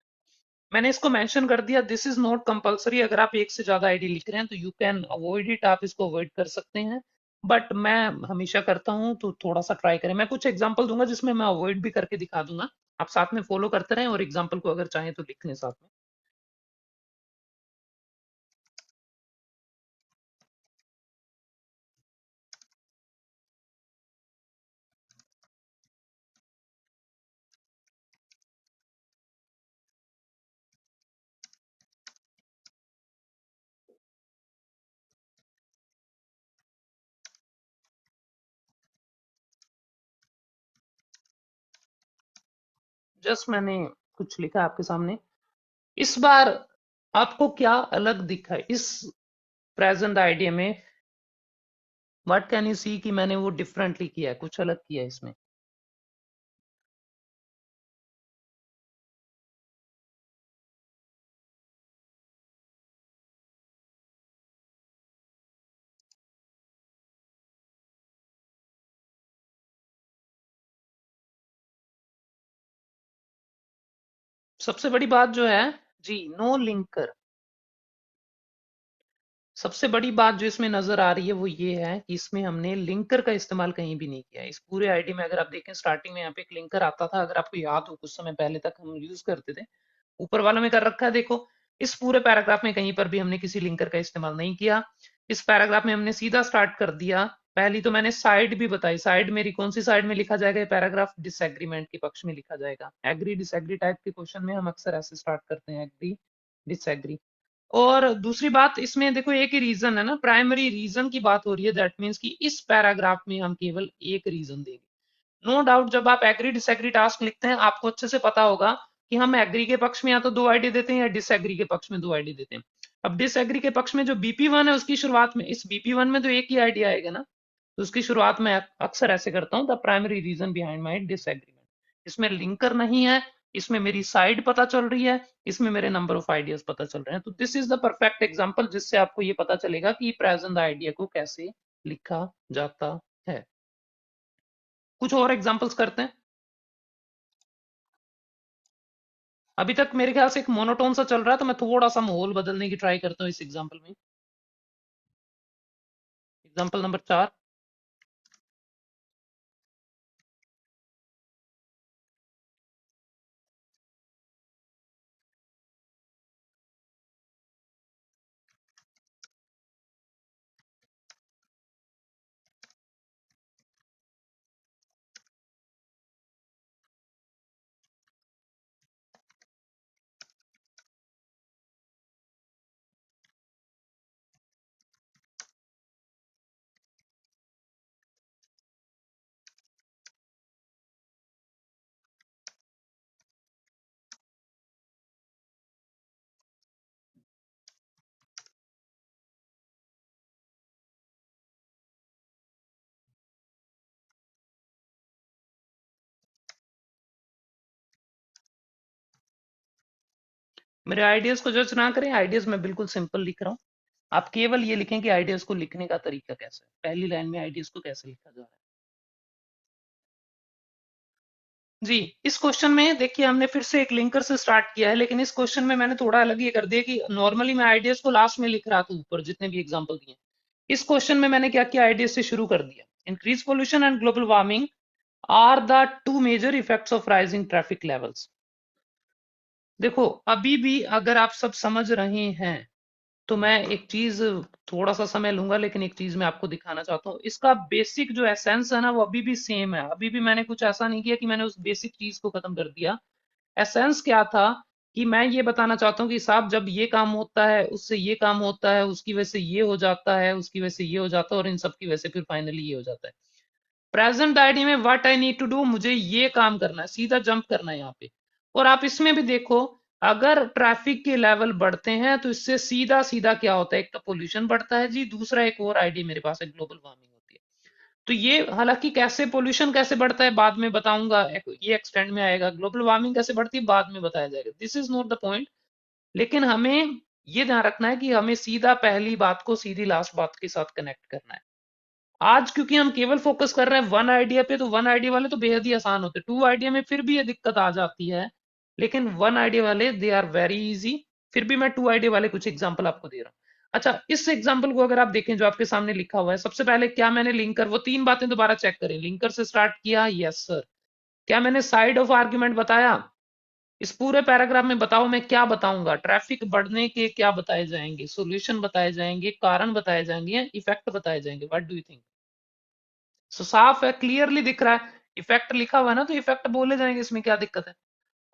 Speaker 1: मैंने इसको मेंशन कर दिया। दिस इज नॉट कंपलसरी, अगर आप एक से ज्यादा आईडी लिख रहे हैं तो यू कैन अवॉइड इट, आप इसको अवॉइड कर सकते हैं, बट मैं हमेशा करता हूं तो थोड़ा सा ट्राई करें। मैं कुछ एग्जांपल दूंगा जिसमें मैं अवॉइड भी करके दिखा दूंगा, आप साथ में फॉलो करते रहें और एग्जांपल को अगर चाहें तो लिख लें साथ में। जस्ट मैंने कुछ लिखा आपके सामने। इस बार आपको क्या अलग दिखा है इस प्रेजेंट आइडिया में? व्हाट कैन यू सी कि मैंने वो डिफरेंटली किया है, कुछ अलग किया है इसमें? सबसे बड़ी बात जो है जी, नो लिंकर। सबसे बड़ी बात जो इसमें नजर आ रही है वो ये है कि इसमें हमने लिंकर का इस्तेमाल कहीं भी नहीं किया है। इस पूरे आईडी में अगर आप देखें, स्टार्टिंग में यहाँ पे एक लिंकर आता था, अगर आपको याद हो कुछ समय पहले तक हम यूज करते थे, ऊपर वालों में कर रखा है देखो। इस पूरे पैराग्राफ में कहीं पर भी हमने किसी लिंकर का इस्तेमाल नहीं किया। इस पैराग्राफ में हमने सीधा स्टार्ट कर दिया। पहली तो मैंने साइड भी बताई, साइड मेरी कौन सी साइड में लिखा जाएगा ये पैराग्राफ? डिसएग्रीमेंट के पक्ष में लिखा जाएगा। एग्री डिसएग्री टाइप के क्वेश्चन में हम अक्सर ऐसे स्टार्ट करते हैं, एग्री डिसएग्री। और दूसरी बात इसमें देखो, एक ही रीजन है ना, प्राइमरी रीजन की बात हो रही है, दैट मीन्स कि इस पैराग्राफ में हम केवल एक रीजन देंगे। नो डाउट जब आप एग्री डिसएग्री टास्क लिखते हैं आपको अच्छे से पता होगा कि हम एग्री के पक्ष में या तो दो आईडी देते हैं या डिसएग्री के पक्ष में दो आईडी देते हैं। अब डिसएग्री के पक्ष में जो बीपी1 है उसकी शुरुआत में, इस बीपी1 में तो एक ही आईडी आएगा ना, तो उसकी शुरुआत में अक्सर ऐसे करता हूं, the primary reason behind my disagreement. इसमें लिंकर नहीं है, इसमें मेरी साइड पता चल रही है, इसमें मेरे नंबर ऑफ आइडियाज पता चल रहे हैं। तो this is the perfect example जिससे आपको ये पता चलेगा कि प्रेजेंट आइडिया को कैसे लिखा जाता है। कुछ और एग्जांपल्स करते हैं। अभी तक मेरे ख्याल से एक मोनोटोन सा चल रहा है, तो मैं थोड़ा सा माहौल बदलने की ट्राई करता हूँ इस एग्जांपल में। Example number 4। मेरे आइडियाज को जज ना करें, आइडियाज मैं बिल्कुल सिंपल लिख रहा हूँ। आप केवल ये लिखें कि आइडियाज को लिखने का तरीका कैसा है, पहली लाइन में आइडियाज को कैसे लिखा जा रहा है। जी, इस क्वेश्चन में देखिए हमने फिर से एक लिंकर से स्टार्ट किया है, लेकिन इस क्वेश्चन में मैंने थोड़ा अलग ये कर दिया कि नॉर्मली मैं आइडियाज को लास्ट में लिख रहा था ऊपर जितने भी एग्जांपल दिए। इस क्वेश्चन में मैंने क्या किया, आइडियाज से शुरू कर दिया। Increase pollution and global warming are the two major effects of rising traffic levels. देखो अभी भी अगर आप सब समझ रहे हैं तो मैं एक चीज, थोड़ा सा समय लूंगा लेकिन एक चीज मैं आपको दिखाना चाहता हूँ। इसका बेसिक जो एसेंस है ना वो अभी भी सेम है। अभी भी मैंने कुछ ऐसा नहीं किया कि मैंने उस बेसिक चीज को खत्म कर दिया। एसेंस क्या था कि मैं ये बताना चाहता हूँ कि साहब जब ये काम होता है उससे ये काम होता है, उसकी वजह से ये हो जाता है, उसकी वजह से ये हो जाता है और इन सब की वजह से फिर फाइनली ये हो जाता है। प्रेजेंट आईडी में what I need to do, मुझे ये काम करना है, सीधा जंप करना है यहाँ पे। और आप इसमें भी देखो, अगर ट्रैफिक के लेवल बढ़ते हैं तो इससे सीधा सीधा क्या होता है, एक तो पोल्यूशन बढ़ता है जी, दूसरा एक और आईडी मेरे पास है, ग्लोबल वार्मिंग होती है। तो ये हालांकि कैसे पोल्यूशन कैसे बढ़ता है बाद में बताऊंगा, ये एक्सटेंड में आएगा। ग्लोबल वार्मिंग कैसे बढ़ती है बाद में बताया जाएगा, this is not the point. लेकिन हमें ये ध्यान रखना है कि हमें सीधा पहली बात को सीधी लास्ट बात के साथ कनेक्ट करना है। आज क्योंकि हम केवल फोकस कर रहे हैं वन आइडिया पे, तो वन आइडिया वाले तो बेहद ही आसान होते हैं। टू आइडिया में फिर भी ये दिक्कत आ जाती है, लेकिन वन आइडिया वाले दे आर वेरी इजी। फिर भी मैं टू आइडिया वाले कुछ एग्जांपल आपको दे रहा हूँ। अच्छा, इस एग्जांपल को अगर आप देखें जो आपके सामने लिखा हुआ है, सबसे पहले क्या मैंने लिंकर, वो तीन बातें दोबारा चेक करें। लिंकर से स्टार्ट किया, यस सर। क्या मैंने साइड ऑफ आर्ग्यूमेंट बताया? इस पूरे पैराग्राफ में बताओ मैं क्या बताऊंगा, ट्रैफिक बढ़ने के क्या बताए जाएंगे, सोल्यूशन बताए जाएंगे, कारण बताए जाएंगे या इफेक्ट बताए जाएंगे, व्हाट डू यू थिंक? सो साफ है, क्लियरली दिख रहा है। इफेक्ट लिखा हुआ है ना, तो इफेक्ट बोले जाएंगे, इसमें क्या दिक्कत है?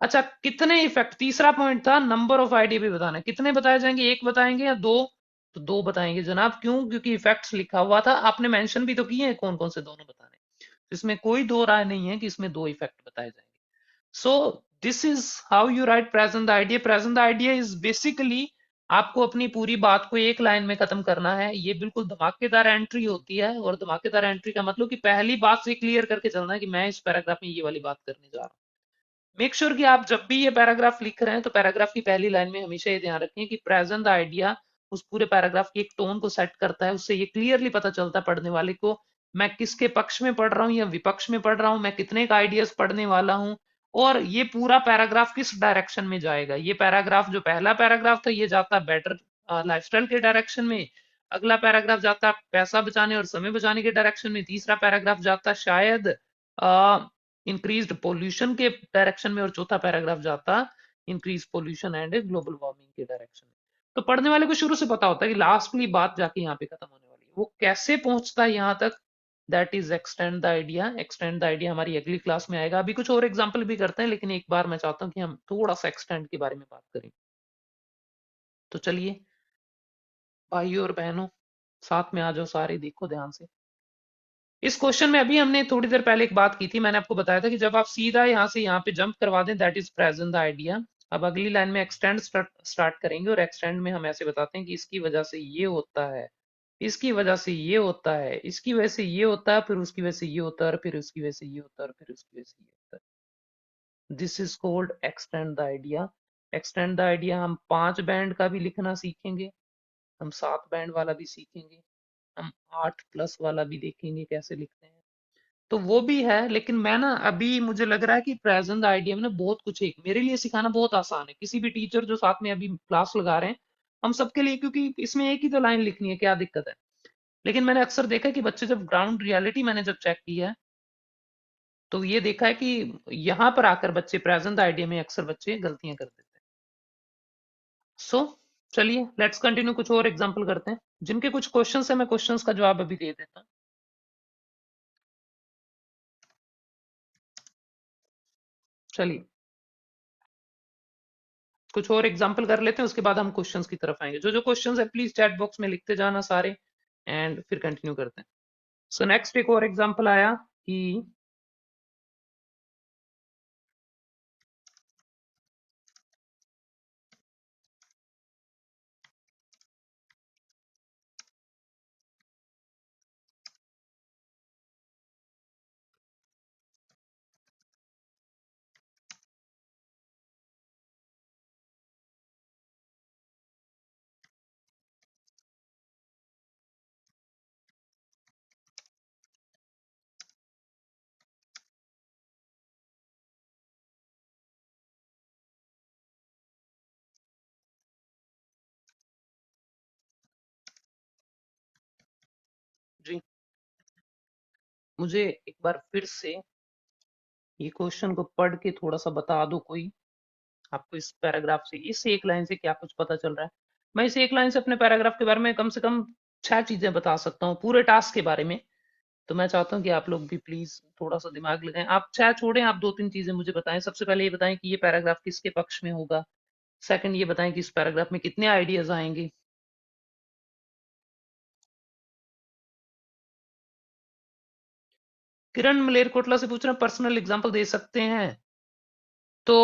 Speaker 1: अच्छा, कितने इफेक्ट, तीसरा पॉइंट था नंबर ऑफ आइडिया भी बताना है। कितने बताए जाएंगे, एक बताएंगे या दो? तो दो बताएंगे जनाब। क्यों? क्योंकि इफेक्ट्स लिखा हुआ था, आपने मेंशन भी तो किए हैं कौन कौन से दोनों बताने। तो इसमें कोई दो राय नहीं है कि इसमें दो इफेक्ट बताए जाएंगे। So this is how you right present the idea. Present the idea is basically आपको अपनी पूरी बात को एक लाइन में खत्म करना है। ये बिल्कुल धमाकेदार एंट्री होती है, और धमाकेदार एंट्री का मतलब कि पहली बात से क्लियर करके चलना है कि मैं इस पैराग्राफ में ये वाली बात करने जा रहा हूँ। मेक श्योर कि आप जब भी ये पैराग्राफ लिख रहे हैं तो पैराग्राफ की पहली लाइन में हमेशा ये ध्यान रखें कि प्रेजेंट द आइडिया उस पूरे पैराग्राफ की एक टोन को सेट करता है। उससे ये क्लियरली पता चलता है पढ़ने वाले को मैं किसके पक्ष में पढ़ रहा हूँ या विपक्ष में पढ़ रहा हूँ, मैं कितने का आइडियाज पढ़ने वाला हूँ, और ये पूरा पैराग्राफ किस डायरेक्शन में जाएगा। ये पैराग्राफ, जो पहला पैराग्राफ था, ये जाता बेटर लाइफस्टाइल के डायरेक्शन में। अगला पैराग्राफ जाता पैसा बचाने और समय बचाने के डायरेक्शन में। तीसरा पैराग्राफ जाता शायद इंक्रीज्ड पोल्यूशन के डायरेक्शन में, और चौथा पैराग्राफ जाता increase pollution and global warming के डायरेक्शन में। तो पढ़ने वाले को शुरू से पता होता है कि लास्टली बात जाके यहाँ पे खत्म होने वाली है। वो कैसे पहुंचता है यहाँ तक, that is extend the idea. Extend the idea हमारी अगली क्लास में आएगा। अभी कुछ और एग्जाम्पल भी करते हैं, लेकिन एक बार मैं चाहता हूँ कि हम थोड़ा सा एक्सटेंड के बारे में बात करें। तो चलिए भाइयों और बहनों, साथ में आ जाओ सारे, देखो ध्यान से। इस क्वेश्चन में अभी हमने थोड़ी देर पहले एक बात की थी, मैंने आपको बताया था कि जब आप सीधा यहाँ से यहाँ पे जंप करवा दें, that is present the idea. अब अगली लाइन में एक्सटेंड स्टार्ट करेंगे, और एक्सटेंड में हम ऐसे बताते हैं कि इसकी वजह से ये होता है, इसकी वजह से ये होता है, इसकी वजह से ये होता है, फिर उसकी वजह से ये होता है, और फिर उसकी वजह से ये होता है, और फिर उसकी वजह से ये होता है। This is called extend the idea. Extend the idea हम 5 बैंड का भी लिखना सीखेंगे, हम 7 बैंड वाला भी सीखेंगे, हम 8+ वाला भी देखेंगे कैसे लिखते हैं। तो वो भी है, लेकिन मैं ना अभी मुझे लग रहा है कि प्रेजेंट आइडिया में ना बहुत कुछ है, मेरे लिए सिखाना बहुत आसान है। किसी भी टीचर जो साथ में अभी क्लास लगा रहे हैं, हम सबके लिए, क्योंकि इसमें एक ही तो लाइन लिखनी है, क्या दिक्कत है। लेकिन मैंने अक्सर देखा है कि बच्चे जब ग्राउंड रियलिटी मैंने जब चेक की है, तो ये देखा है कि यहाँ पर आकर बच्चे प्रेजेंट आइडिया में अक्सर बच्चे गलतियां कर देते हैं। सो चलिए लेट्स कंटिन्यू, कुछ और एग्जाम्पल करते हैं। जिनके कुछ क्वेश्चन है मैं क्वेश्चंस का जवाब अभी दे देता हूँ। चलिए कुछ और एग्जाम्पल कर लेते हैं, उसके बाद हम क्वेश्चंस की तरफ आएंगे। जो जो क्वेश्चंस है प्लीज चैट बॉक्स में लिखते जाना सारे, एंड फिर कंटिन्यू करते हैं। सो नेक्स्ट एक और एग्जाम्पल आया कि मुझे एक बार फिर से ये क्वेश्चन को पढ़ के थोड़ा सा बता दो कोई, आपको इस पैराग्राफ से, इस एक लाइन से क्या कुछ पता चल रहा है। मैं इस एक लाइन से अपने पैराग्राफ के बारे में कम से कम 6 चीजें बता सकता हूँ पूरे टास्क के बारे में। तो मैं चाहता हूँ कि आप लोग भी प्लीज थोड़ा सा दिमाग लगाएं। आप 6 छोड़ें, आप 2-3 चीजें मुझे बताएं। सबसे पहले ये बताएं कि ये पैराग्राफ किसके पक्ष में होगा। सेकंड ये बताएं कि इस पैराग्राफ में कितने आइडियाज आएंगे। किरण मलेरकोटला से पूछ रहे हैं पर्सनल एग्जांपल दे सकते हैं। तो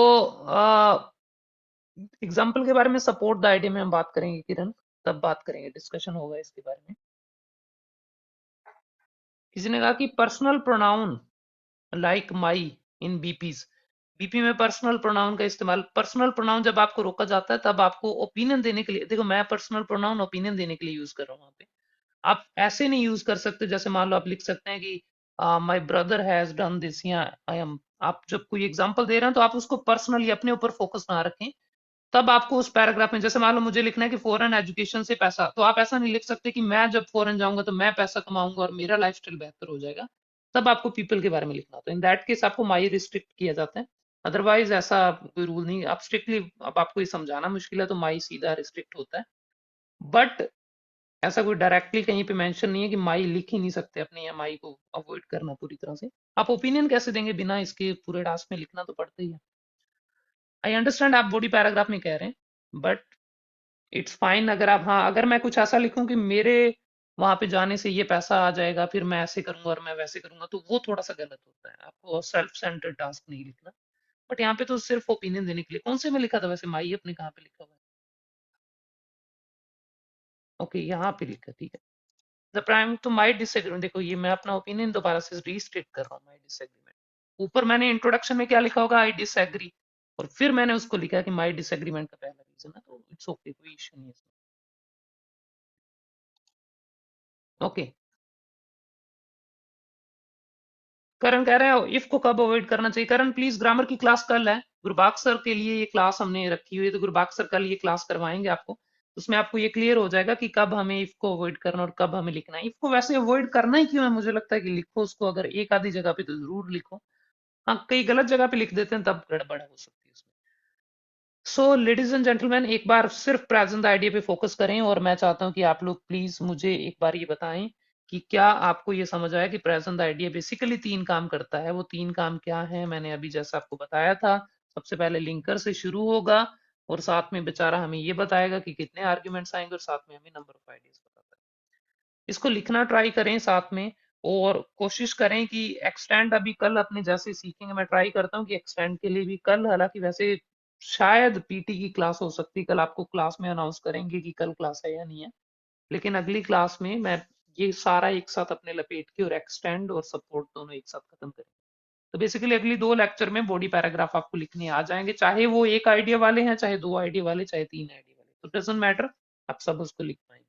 Speaker 1: एग्जाम्पल के बारे में सपोर्ट द आइडिया में हम बात करेंगे किरण, तब बात करेंगे, डिस्कशन होगा इसके बारे में। किसी ने कहा कि personal pronoun like my in BPs. BP में पर्सनल प्रोनाउन का इस्तेमाल, पर्सनल प्रोनाउन जब आपको रोका जाता है तब आपको ओपिनियन देने के लिए, देखो मैं पर्सनल प्रोनाउन ओपिनियन देने के लिए यूज कर रहा हूँ वहां पे। आप ऐसे नहीं यूज कर सकते, जैसे मान लो आप लिख सकते हैं कि my brother has done this, या आई एम। आप जब कोई एग्जांपल दे रहे हैं तो आप उसको पर्सनली अपने ऊपर फोकस ना रखें। तब आपको उस पैराग्राफ में, जैसे मान लो मुझे लिखना है कि फॉरेन एजुकेशन से पैसा, तो आप ऐसा नहीं लिख सकते कि मैं जब फॉरेन जाऊंगा तो मैं पैसा कमाऊंगा और मेरा लाइफस्टाइल बेहतर हो जाएगा। तब आपको पीपल के बारे में लिखना, तो इन दैट केस आपको माई रिस्ट्रिक्ट किया जाता है। अदरवाइज ऐसा कोई रूल नहीं, आप स्ट्रिक्टली, अब आपको ये समझाना मुश्किल है तो माई सीधा रिस्ट्रिक्ट होता है। बट ऐसा कोई डायरेक्टली कहीं पे मेंशन नहीं है कि माई लिख ही नहीं सकते अपने, या माई को अवॉइड करना पूरी तरह से। आप ओपिनियन कैसे देंगे बिना इसके, पूरे टास्क में लिखना तो पड़ता ही है। आई अंडरस्टैंड आप बॉडी पैराग्राफ में कह रहे हैं, बट इट्स फाइन। अगर आप, हाँ, अगर मैं कुछ ऐसा लिखूं कि मेरे वहां पे जाने से ये पैसा आ जाएगा, फिर मैं ऐसे करूंगा और मैं वैसे करूंगा, तो वो थोड़ा सा गलत होता है। आपको सेल्फ सेंटर्ड टास्क नहीं लिखना। बट यहाँ पे तो सिर्फ ओपिनियन देने के लिए, कौन से में लिखा था वैसे, माई अपने कहाँ पे लिखा हुआ है? ओके, यहाँ पे लिखा, ठीक है। द प्राइम तो माई डिसएग्रीमेंट, देखो ये मैं अपना ओपिनियन दोबारा से रीस्टेट कर रहा हूँ, माई डिसएग्रीमेंट। ऊपर मैंने इंट्रोडक्शन में क्या लिखा होगा, आई डिसएग्री, और फिर मैंने उसको लिखा कि माई डिसएग्रीमेंट का पहला रीजन है, तो इट्स ओके, कोई इश्यू नहीं है इसमें। ओके, करण कह रहे हो इफ को कब अवॉइड करना चाहिए। करण प्लीज, ग्रामर की क्लास कल है, गुरबाग सर के लिए ये क्लास हमने रखी हुई है, तो गुरबाग सर कल ये क्लास करवाएंगे आपको। उसमें आपको ये क्लियर हो जाएगा कि कब हमें इफ को अवॉइड करना और कब हमें लिखना है। इफ को वैसे अवॉइड करना ही क्यों है, मुझे लगता है कि लिखो उसको, अगर एक आधी जगह पे तो जरूर लिखो। हाँ, कई गलत जगह पे लिख देते हैं तब गड़बड़ हो सकती है उसमें। सो लेडीज एंड जेंटलमैन, एक बार सिर्फ प्रेजेंट आइडिया पे फोकस करें, और मैं चाहता हूं कि आप लोग प्लीज मुझे एक बार ये बताएं कि क्या आपको ये समझ आया कि प्रेजेंट आइडिया बेसिकली 3 काम करता है। वो 3 काम क्या है, मैंने अभी जैसा आपको बताया था। सबसे पहले लिंकर से शुरू होगा, और साथ में बेचारा हमें ये बताएगा कि कितने आर्ग्यूमेंट्स आएंगे, और साथ में हमें नंबर ऑफ आइडियाज बताता है। इसको लिखना ट्राई करें साथ में, और कोशिश करें कि एक्सटेंड, अभी कल अपने जैसे सीखेंगे, मैं ट्राई करता हूँ कि एक्सटेंड के लिए भी कल, हालांकि वैसे शायद पीटी की क्लास हो सकती है कल, आपको क्लास में अनाउंस करेंगे कि कल क्लास है या नहीं है। लेकिन अगली क्लास में मैं ये सारा एक साथ अपने लपेट के, और एक्सटेंड और सपोर्ट दोनों एक साथ खत्म करेंगे। तो बेसिकली अगली 2 लेक्चर में बॉडी पैराग्राफ आपको लिखने आ जाएंगे, चाहे वो 1 आइडिया वाले हैं, चाहे 2 आइडिया वाले, चाहे 3 आइडिया वाले, तो डजेंट मैटर, आप सब उसको लिख पाएंगे।